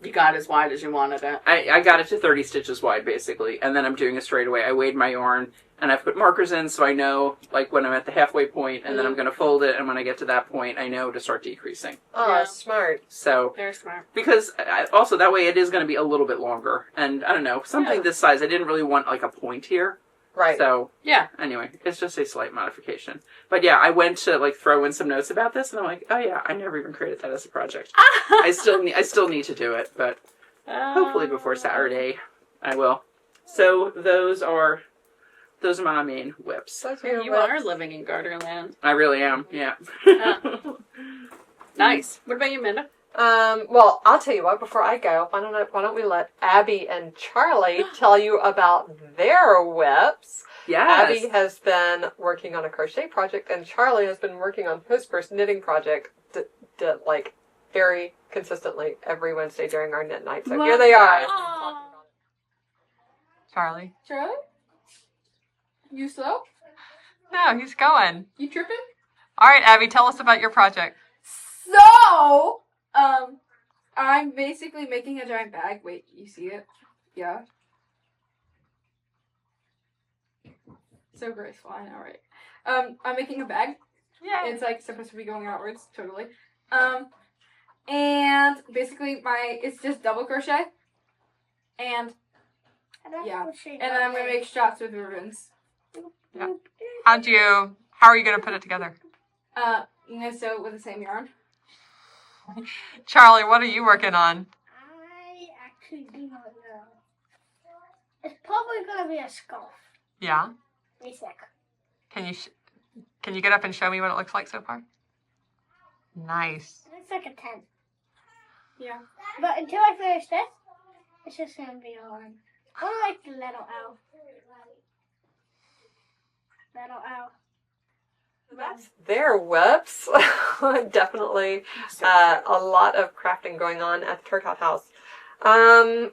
You got as wide as you wanted it. I got it to 30 stitches wide, basically, and then I'm doing a straightaway. I weighed my yarn, and I put markers in so I know, like, when I'm at the halfway point, and then I'm going to fold it, and when I get to that point, I know to start decreasing. Oh, smart. So, very smart. Because, also, that way it is going to be a little bit longer, and, I don't know, something this size, I didn't really want, like, a point here. Right. So, anyway, it's just a slight modification. But yeah, I went to, like, throw in some notes about this, and I'm like, oh yeah, I never even created that as a project. I still need to do it, but hopefully before Saturday, I will. So, those are my main whips. You are living in Garterland. I really am, yeah. Nice. What about you, Minda? Well, I'll tell you what, before I go, why don't we let Abby and Charlie tell you about their whips. Yes. Abby has been working on a crochet project, and Charlie has been working on his first knitting project, like, very consistently every Wednesday during our knit night. So here they are. Charlie? Charlie? You slow? No, he's going. You tripping? All right, Abby, tell us about your project. So, I'm basically making a giant bag. Wait, you see it? Yeah. So graceful, I know, right? I'm making a bag. Yeah. It's like supposed to be going outwards, totally. And basically it's just double crochet. And yeah. And then I'm gonna make straps with ribbons. Yeah. How are you gonna put it together? Sew it with the same yarn. Charlie, what are you working on? I actually do not know. It's probably gonna be a scarf. Yeah. Wait a sec. Can you get up and show me what it looks like so far? Nice. It looks like a tent. Yeah. But until I finish this, it's just gonna be a line. I like the little owl. Little owl. That's their whips. Definitely a lot of crafting going on at the Turcotte house.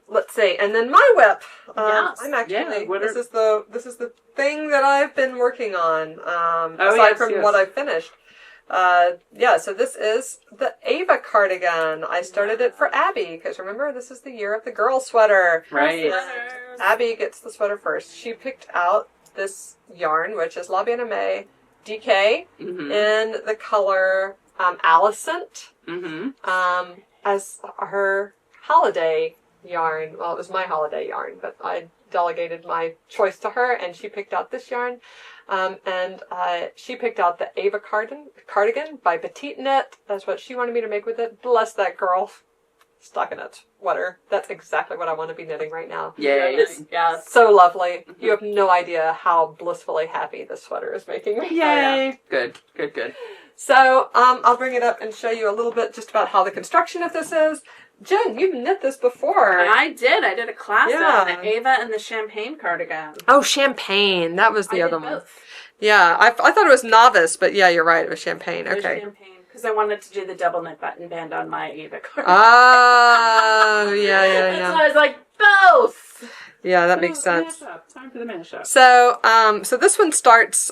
Let's see, and then my whip. I'm actually this is the thing that I've been working on. Aside from what I finished. So this is the Ava cardigan. I started it for Abby because remember this is the year of the girl sweater. Right. Abby gets the sweater first. She picked out this yarn, which is Yarnia May DK in the color Alicent as her holiday yarn. Well, it was my holiday yarn, but I delegated my choice to her, and she picked out this yarn. And she picked out the Ava cardigan by Petite Knit. That's what she wanted me to make with it. Bless that girl. Stockinette sweater. That's exactly what I want to be knitting right now. Yay. Yeah. So lovely. You have no idea how blissfully happy this sweater is making me. Yay. Good. So, I'll bring it up and show you a little bit just about how the construction of this is. Jen, you've knit this before. I did a class on the Ava and the Champagne cardigan. Oh, Champagne. That was the other one. Both. Yeah, I thought it was Novice, but yeah, you're right. It was Champagne. Okay. It was Champagne. Because I wanted to do the double knit button band on my Ava cardigan. Oh, yeah. So I was like, both! Yeah, that makes sense. Mashup. Time for the mashup. So this one starts,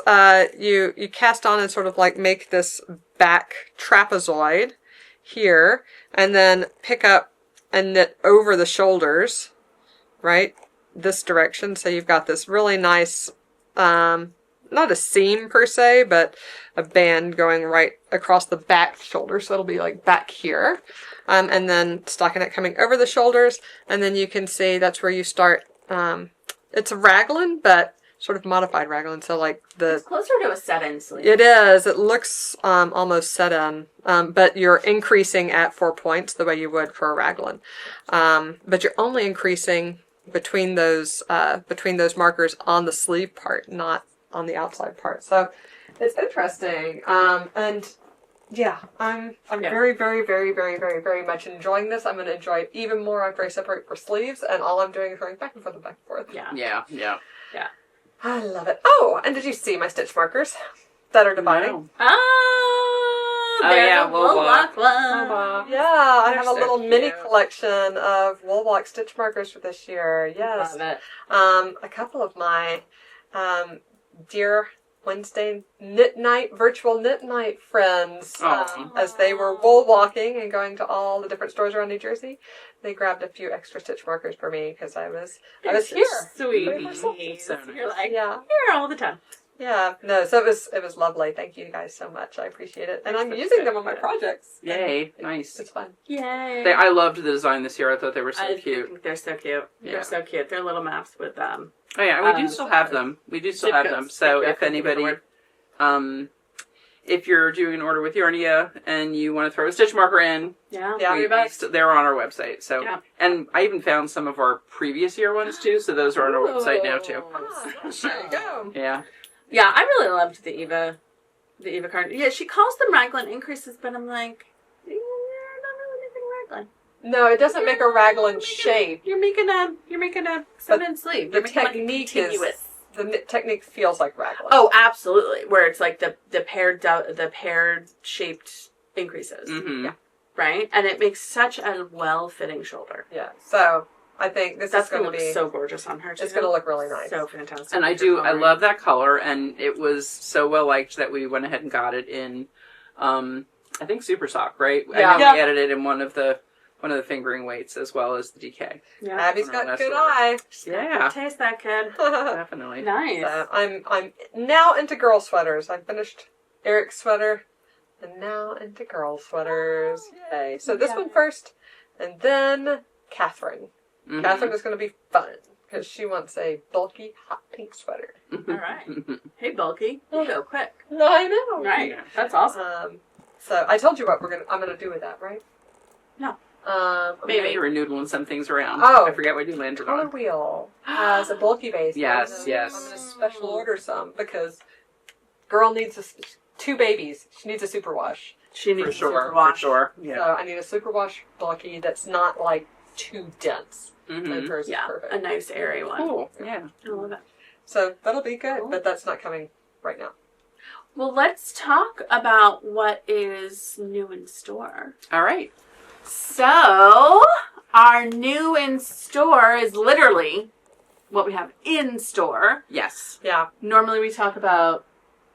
you cast on and sort of like make this back trapezoid here, and then pick up and knit over the shoulders, right? This direction. So you've got this really nice, not a seam per se, but a band going right across the back shoulder. So it'll be like back here. And then stockinette coming over the shoulders. And then you can see that's where you start, it's a raglan, but sort of modified raglan. So like It's closer to a set-in sleeve. it is. It looks almost set in, but you're increasing at 4 points the way you would for a raglan. But you're only increasing between those markers on the sleeve part, not on the outside part. So it's interesting. And yeah, I'm very, very, very, very, very, very much enjoying this. I'm going to enjoy it even more after I separate for sleeves, and all I'm doing is going back and forth and back and forth. Yeah. I love it. Oh, and did you see my stitch markers that are dividing? No. Oh, yeah, the Woolwalk one. Yeah, I have a so little mini cute. collection of Woolwalk stitch markers for this year. Yes. Love it. A couple of my dear Wednesday virtual knit night friends, as they were wool walking and going to all the different stores around New Jersey, they grabbed a few extra stitch markers for me because I was here. Sweet. So You're like, Yeah. here all the time. Yeah, no, so it was lovely. Thank you guys so much. I appreciate it. And I'm using them on my projects. Yay, nice. It's fun. Yay. I loved the design this year. I thought they were so I cute. think they're so cute. Yeah. They're so cute. They're little maps with Oh yeah, and we do still have them. We do still have them. So if anybody, if you're doing an order with Yarnia and you want to throw a stitch marker in, Yeah. they're on our website. So, Yeah. and I even found some of our previous year ones too. So those are on our website now too. There you go. Yeah. Yeah, I really loved the Eva card. Yeah, she calls them raglan increases, but I'm like, you're not really making a raglan. No, it doesn't make a raglan shape. You're making a set-in sleeve. The You're making technique continuous. the knit technique feels like raglan. Oh, absolutely. Where it's like the paired shaped increases. Mm-hmm. Yeah. Right? And it makes such a well-fitting shoulder. Yeah. So I think this That's is going going to to be look so gorgeous on her, too. It's going to look really nice. So fantastic. And I love that color, and it was so well liked that we went ahead and got it in, I think Super Sock, right? Yeah. I know we added it in one of the fingering weights as well as the DK. Yeah. Abby's got That's good what eye. Yeah, Taste that, kid. definitely. Nice. So I'm now into girl sweaters. I finished Eric's sweater, and now into girl sweaters. Yay! So this one first, and then Catherine. Mhm. Catherine is going to be fun because she wants a bulky hot pink sweater. All right. Hey, Bulky. You go quick. I know. Right. Yeah. That's awesome. So I told you what I'm gonna do with that, right? No. Maybe you were noodling some things around. Oh. I forget what you landed Color on. Wheel has a bulky base. Yes, I'm gonna, yes. I'm gonna special order some because girl needs two babies. She needs a superwash. She needs For sure, to wash. for sure. Yeah. So I need a superwash bulky that's not like too dense. Mm-hmm. And hers is Yeah, perfect. a nice airy one. Cool. Yeah. I love it. So that'll be good, Cool. but that's not coming right now. Well, let's talk about what is new in store. All right. So, our new in store is literally what we have in store. Yes. Yeah. Normally, we talk about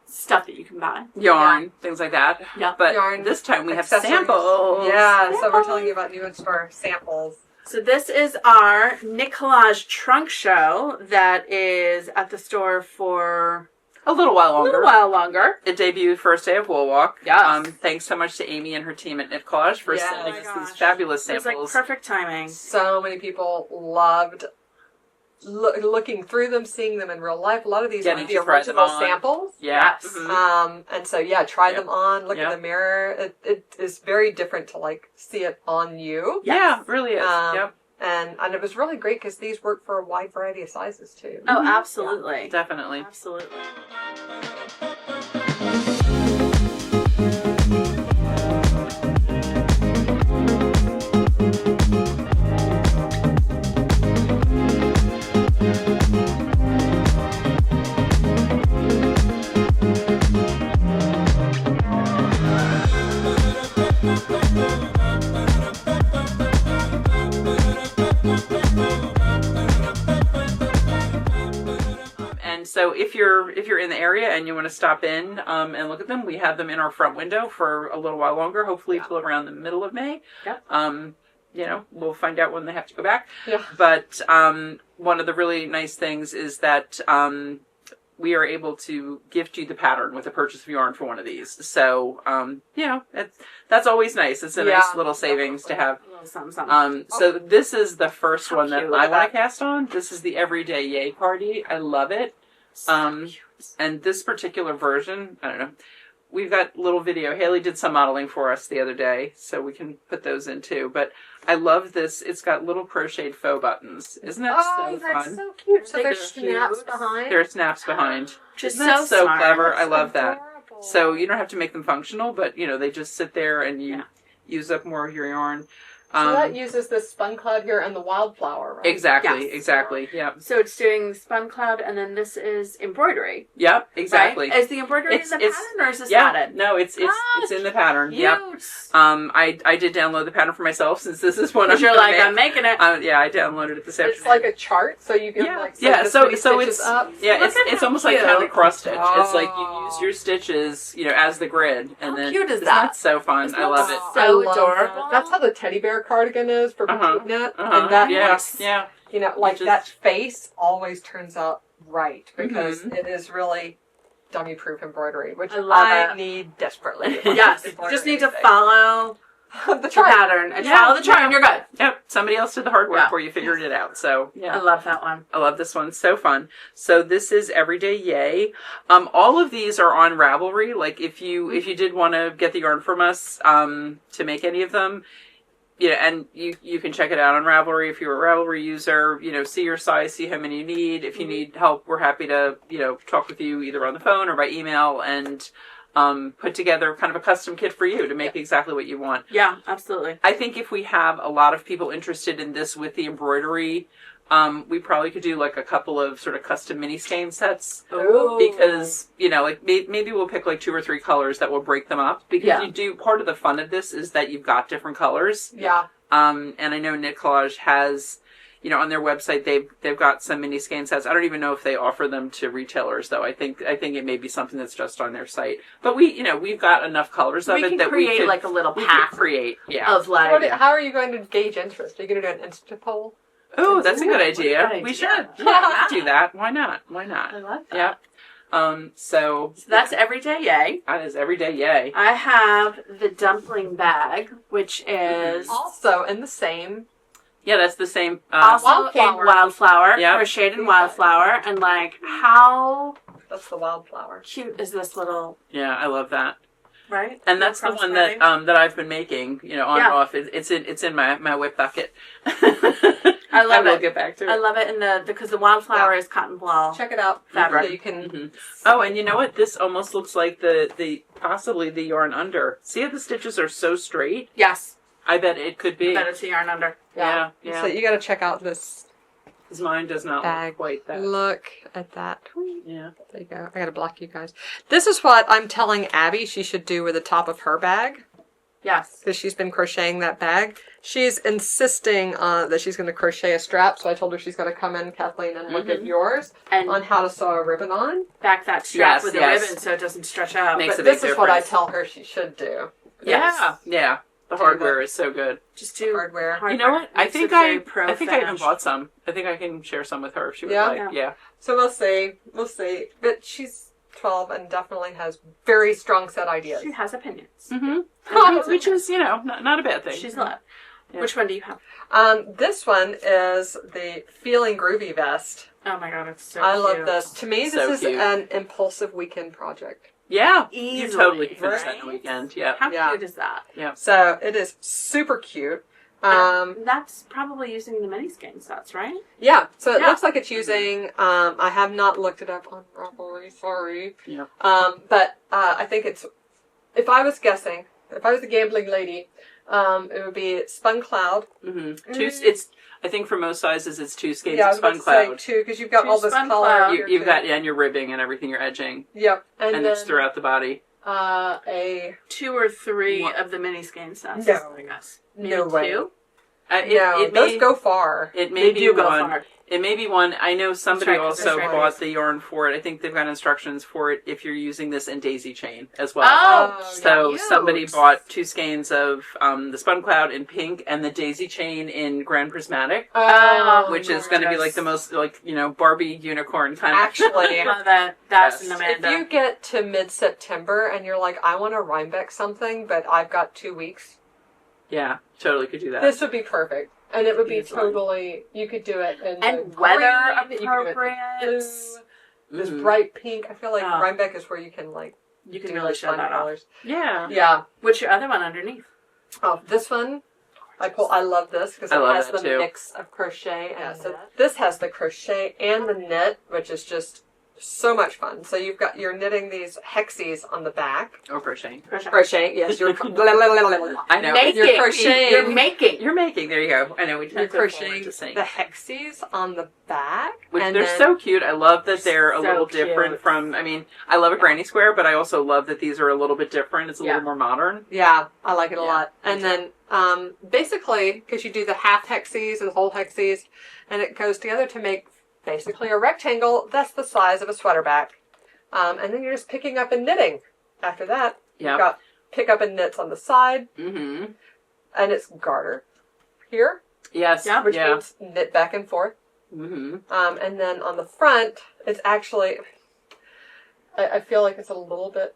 stuff that you can buy. Yarn, things like that. Yeah. But Yarn, this time we have accessories. samples. Yeah, so we're telling you about new in store samples. So this is our Knit Collage trunk show that is at the store for A little while a longer. little while longer. It debuted first day of Wool Walk. Yes. Thanks so much to Amy and her team at Knit Collage for Yes. sending Oh us my these gosh. fabulous It was samples. like perfect timing. So many people loved looking through them, seeing them in real life. A lot of these Getting are the to try them original on. samples. Yeah. Yes. Mhm. And so yeah, try Yep. them on, look Yep. in the mirror. It is very different to like see it on you. Yeah, it really is. Um, Yep, And it was really great because these work for a wide variety of sizes too. Oh, absolutely. definitely. Absolutely. if you're in the area and you want to stop in and look at them, we have them in our front window for a little while longer, hopefully till around the middle of May. Yep. We'll find out when they have to go back. Yeah. But one of the really nice things is that we are able to gift you the pattern with the purchase of yarn for one of these. So, that's always nice. It's a nice little savings to have. So this is the first one that I want to cast on. This is the Everyday Yay Party. I love it. And this particular version, I don't know. We've got little video. Haley did some modeling for us the other day, so we can put those in too. But I love this. It's got little crocheted faux buttons. Isn't that so fun? That's so cute. So there's snaps behind. There are snaps behind. Just Isn't that so smart. clever? I love that. Adorable. So you don't have to make them functional, but they just sit there and you use up more of your yarn. So that uses the spun cloud here and the wildflower, right? Exactly. Yeah. So it's doing spun cloud, and then this is embroidery. Yep. Exactly. Right? Is the embroidery in the pattern, or is this added? No, it's in the pattern. Cute. Yep. I did download the pattern for myself since this is one. You're like, I'm making it. I downloaded it this afternoon. It's like a chart, so you can so it's up. It's almost cute. like counting cross stitch. Oh. It's like you use your stitches, as the grid, and then cute is isn't that? so fun. I love it. So love adorable. that. That's how the teddy bear cardigan is for Net, Uh-huh. and that that face always turns out right because it is really dummy-proof embroidery, which I need desperately. Yes, you just need to follow the pattern and follow the chart, and you're good. Yep, somebody else did the hard work for you, figured it out. So I love that one. I love this one. So fun. So this is Everyday Yay. All of these are on Ravelry. Like if you did want to get the yarn from us to make any of them. And you can check it out on Ravelry if you're a Ravelry user. See your size, see how many you need. If you need help, we're happy to talk with you either on the phone or by email and put together kind of a custom kit for you to make exactly what you want. Yeah, absolutely. I think if we have a lot of people interested in this with the embroidery, we probably could do like a couple of sort of custom mini skein sets. Ooh. Because, maybe we'll pick like 2 or 3 colors that will break them up. Because part of the fun of this is that you've got different colors. Yeah. And I know Knit Collage has, on their website, they've got some mini skein sets. I don't even know if they offer them to retailers though. I think it may be something that's just on their site. But we've got enough colors of it that we can create like a little pack of like. How are you going to gauge interest? Are you going to do an Insta poll? Oh, that's a good idea. We should. Yeah, do that. Why not? I love that. Yeah. So that's Everyday Yay. That is Everyday Yay. I have the dumpling bag, which is also in the same. Yeah, that's the same. Also in wildflower. Yep. Crocheted in wildflower. And how That's the wildflower. cute is this little... Yeah, I love that. Right? And that's the one that I've been making, on and off. It's in my WIP bucket. I love it. We'll get back to it. I love it because the wildflower is cotton voile. Check it out. Fabric. So you can. Oh, and you know what? This almost looks like the possibly the yarn under. See how the stitches are so straight? Yes. I bet it could be. I bet it's the yarn under. Yeah. So you got to check out this. Because mine does not bag. look quite that. Look at that. Yeah. There you go. I got to block you guys. This is what I'm telling Abby she should do with the top of her bag. Yes. Because she's been crocheting that bag. She's insisting that she's going to crochet a strap, so I told her she's going to come in, Kathleen, and look at yours and on how to sew a ribbon on. Back that strap with the ribbon so it doesn't stretch out. Makes but a big this is what I tell her she should do. Yes. Yeah. The hardware is so good. Just do hardware. You know what? I think I even bought some. I think I can share some with her if she would like. Yeah. So we'll see. We'll see. But she's 12 and definitely has very strong set ideas. She has opinions. Mm-hmm. Which is, not a bad thing. She's not. Yeah. Which one do you have? This one is the Feeling Groovy vest. Oh my god, it's so I cute. love this. To me, this is an impulsive weekend project. Yeah, easily. You totally can finish that in a weekend. Yeah. How cute is that? Yeah. So it is super cute. That's probably using the mini skein sets, right? Yeah. So it looks like it's using. I have not looked it up on Ravelry. Sorry. Yeah. But I think it's. If I was guessing, if I was a gambling lady, it would be Spun Cloud. Mm-hmm. It's. I think for most sizes, it's 2 skeins of Spun Cloud. Cloud. Yeah, 2 because you've got all this color. You've got and your ribbing and everything. You're edging. Yep. And then, it's throughout the body. A 2 or 3 of the mini skein sets. No. I guess. No way. 2? Those go far. It may be go one. far. It may be one. I know somebody also right. bought the yarn for it. I think they've got instructions for it if you're using this in daisy chain as well. Oh, so yeah. somebody bought 2 skeins of the Spun Cloud in pink and the daisy chain in Grand Prismatic, which is going to be like the most Barbie unicorn kind of. Actually, that's an Amanda. If you get to mid-September and you're like, I want to Rhinebeck something, but I've got 2 weeks. Yeah, totally could do that. This would be perfect. And it would be totally, you could do it in and the weather green, appropriate. This bright pink. I feel like Rhinebeck is where you can you can really show that colors. off. Yeah. Yeah. What's your other one underneath? Oh, this one. I love this because it has the mix of crochet and knit. So this has the crochet and the knit, which is just so much fun. So you're knitting these hexies on the back. Or crocheting. Crochet, yes. You're I know. Making. You're making. You're making. There you go. I know. We You're crocheting the hexies on the back. Which they're so cute. I love that they're a little different from, I love a granny square, but I also love that these are a little bit different. It's a little more modern. Yeah, I like it a lot. And then, basically, because you do the half hexies and whole hexies, and it goes together to make basically a rectangle that's the size of a sweater back. And then you're just picking up and knitting. After that, you've got pick up and knits on the side. Mm-hmm. And it's garter here. Yes. Which means knit back and forth. Mm-hmm. And then on the front, it's actually, I feel like it's a little bit,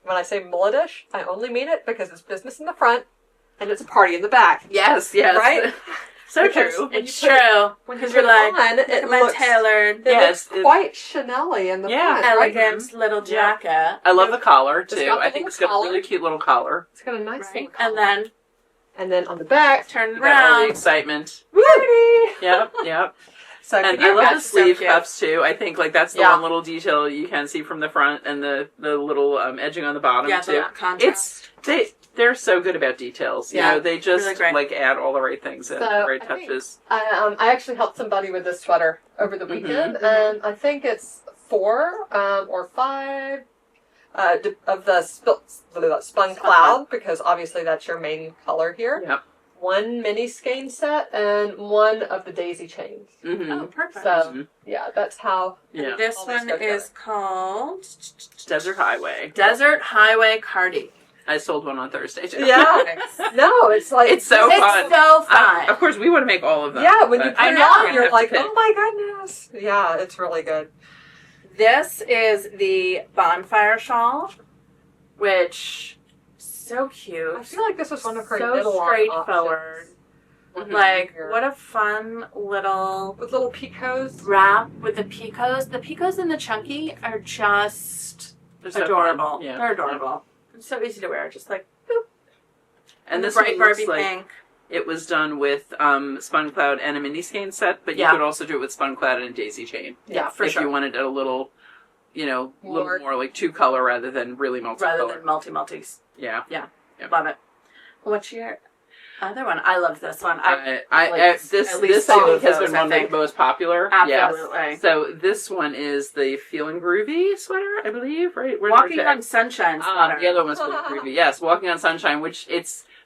when I say mulletish, I only mean it because it's business in the front and it's a party in the back. Yes. Right? So true. It's true. Because you're like, it looks tailored. It looks quite Chanel-y in the front. Elegant little jacket. I love the collar too. I think it's got a really cute little collar. It's got a nice little collar. And then on the back, turn All the around. excitement. Woo! Yep. So and I love the sleeve cuffs too. I think that's the one little detail you can see from the front, and the little edging on the bottom too. Contrast. They're so good about details. Yeah, they just really add all the right things and the right touches. I actually helped somebody with this sweater over the weekend, and I think it's 4 or 5 of the spun cloud, because obviously that's your main color here. Yep. 1 mini skein set and 1 of the daisy chains. Mm-hmm. Oh, perfect. So that's how. Yeah. And this one is called Desert Highway. Desert Highway Cardi. I sold one on Thursday too. Yeah. No, it's fun. It's so fun. Of course, we want to make all of them. Yeah, when you put it on, you're like, pick. oh my goodness. Yeah, it's really good. This is the bonfire shawl, which so cute. I feel like this was one of her so straightforward. Mm-hmm. Like, what a fun little with little picots wrap with the picots. The picots and the chunky are just adorable. Yeah. They're adorable. It's so easy to wear. Just like boop. And this bright one looks Barbie like pink. it was done with Spun Cloud and a mini skein set, but you could also do it with Spun Cloud and a daisy chain. Yeah, for sure. If you wanted a little, little more like 2-color rather than really multicolor. Rather than multis. Yeah. Yeah. Love it. What's your other one? I love this one. This I think has been one of the most popular. Absolutely. Yes. So this one is the Feel and Groovy sweater, I believe, right? Walking on Sunshine sweater. The other one's Feel and Groovy. Yes, Walking on Sunshine,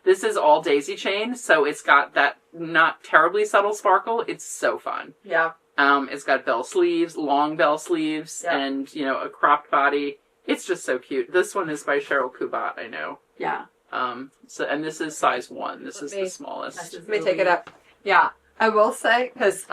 this is all daisy chain, so it's got that not terribly subtle sparkle. It's so fun. Yeah. It's got bell sleeves, long bell sleeves, and, a cropped body. It's just so cute. This one is by Cheryl Kubat, I know. Yeah. And this is size 1. This is the smallest. Let me take it up. Yeah. I will say, because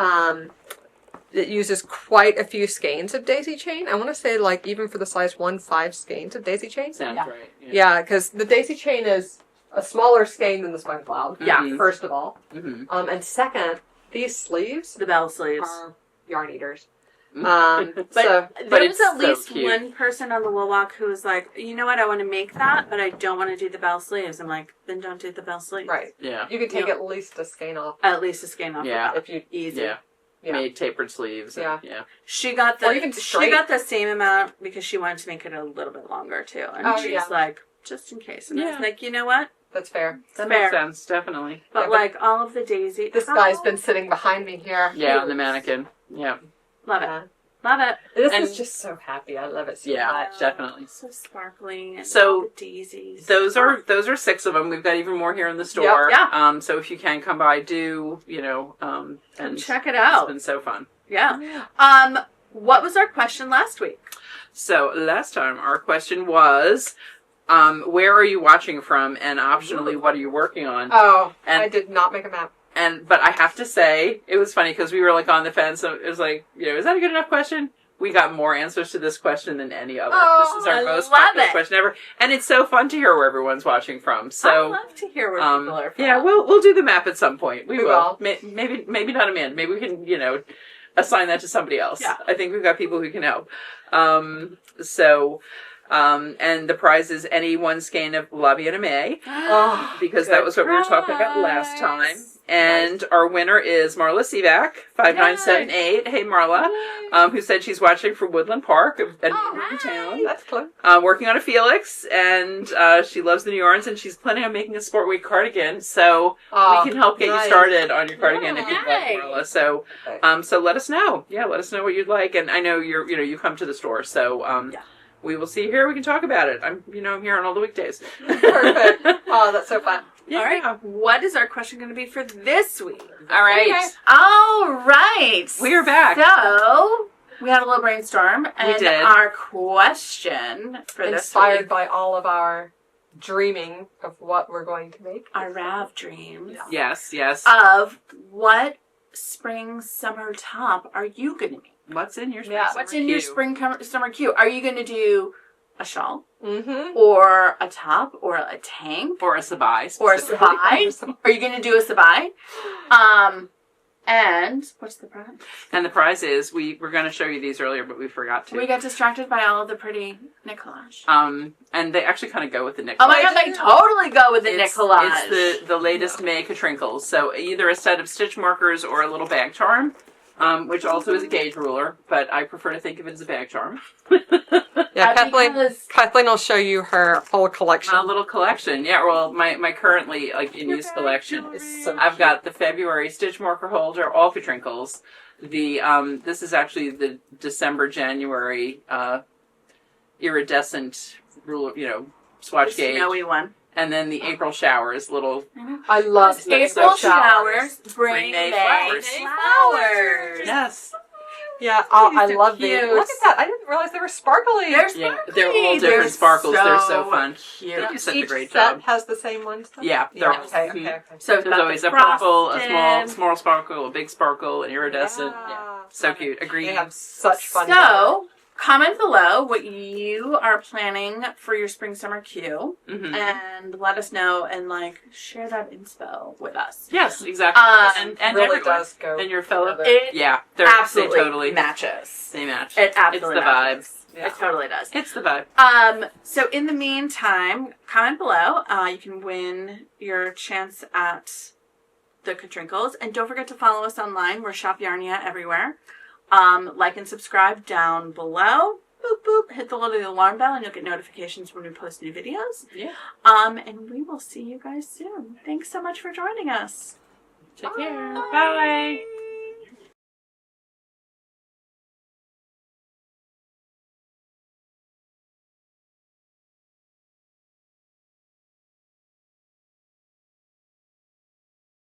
it uses quite a few skeins of daisy chain. I want to say, even for the size 1, 5 skeins of daisy chain. Sounds right. Yeah, because the daisy chain is a smaller skein than the Spun Cloud. Yeah. First of all. Mm-hmm. And second, these sleeves. The bell sleeves. Are yarn eaters. But there was at least cute. one person on the Wool Walk who was like, you know what, I want to make that, but I don't want to do the bell sleeves. I'm like, then don't do the bell sleeves. Right. Yeah. You could take at least a skein off. At least a skein off. Yeah. If you easy. Yeah. Yeah. Made tapered sleeves. Yeah. She got Or even straight. the same amount because she wanted to make it a little bit longer too. And she's like, just in case. And I was like, you know what? That's fair. That makes sense, definitely. But all of the daisy. This guy's been sitting behind me here. Yeah, on the mannequin. Yeah. Love it. Love it. This And- is just so happy. I love it so Yeah, much. definitely. So sparkly. And So, all the daisies. Those are 6 of them. We've got even more here in the store. Yep. So if you can come by, do, and check it it's out. been so fun. Yeah. What was our question last week? So last time our question was, where are you watching from, and optionally, what are you working on? Oh, And- I did not make a map. But I have to say, it was funny because we were like on the fence. So it was like, is that a good enough question? We got more answers to this question than any other. Oh, this is our I most love popular it. question ever, and it's so fun to hear where everyone's watching from. So I love to hear where people are from. yeah, we'll do the map at some point. We We will. will. Maybe not Amanda. Maybe we can assign that to somebody else. Yeah. I think we've got people who can help. And the prize is any one skein of Yarnia May, Oh, because that was what we were talking about last time. And our winner is Marla Sivak, 5978. Hey, Marla, who said she's watching from Woodland Park in town, that's cool. working on a Felix, and she loves the New Orleans, and she's planning on making a sport weight cardigan. So we can help get you started on your cardigan if you'd like, Marla. So, so let us know. Yeah, let us know what you'd like. And I know you come to the store, so we will see you here. We can talk about it. I'm here on all the weekdays. Perfect. Oh, that's so fun. Yeah. All right. What is our question going to be for this week? All right. Okay. All right. We are back. So we had a little brainstorm, and We did. our question for this Inspired week, by all of our dreaming of what we're going to make. our Rav dreams Yes. of what spring summer top are you going to make? What's in your What's in your spring summer queue? Are you going to do a shawl, Mm-hmm. or a top, or a tank, or a sabai? or a sabai? Are you going to do a sabai? And what's the prize? And the prize is we were going to show you these earlier, but we forgot to. We got distracted by all of the pretty Nick collage. And they actually kind of go with the Nick. Oh my god, they totally go with the Nick collage. It's the latest May Katrinkles. So either a set of stitch markers or a little bag charm, which also is a gauge ruler, but I prefer to think of it as a bag charm. Yeah, because- Kathleen will show you her whole collection. My little collection. Yeah, well, my currently in use collection. It's so I've got the February stitch marker holder, all Katrinkles. The this is actually the December January iridescent ruler, swatch the gauge, snowy one. and then the April showers, little. I love April those showers Bring bring May May flowers. flowers. Yes. Yeah, oh, These I are love these. cute. Look at that. I didn't realize they were sparkly. They're Yeah, sparkly. they're all different sparkles. They're so fun. Cute. They do such a Each great set job. has the same ones. Though? Yeah, they're all. okay, Mhm. okay. So we've There's got always the a purple, a frosted. small sparkle, a big sparkle, an iridescent. Yeah, so cute. Agreed. They have such fun. So, comment below what you are planning for your spring summer queue, Mhm. and let us know, and share that inspo with us. Yes, exactly. And and really everyone. does go. And your fellow. together. It Yeah, absolutely they totally matches. They match. It absolutely It's the vibe. matches. Yeah. It totally does. It's the vibe. So in the meantime, comment below. You can win your chance at the Katrinkles, and don't forget to follow us online. We're Shop Yarnia everywhere. Like and subscribe down below. Boop boop. Hit the little alarm bell, and you'll get notifications when we post new videos. Yeah. And we will see you guys soon. Thanks so much for joining us. Take care. Bye.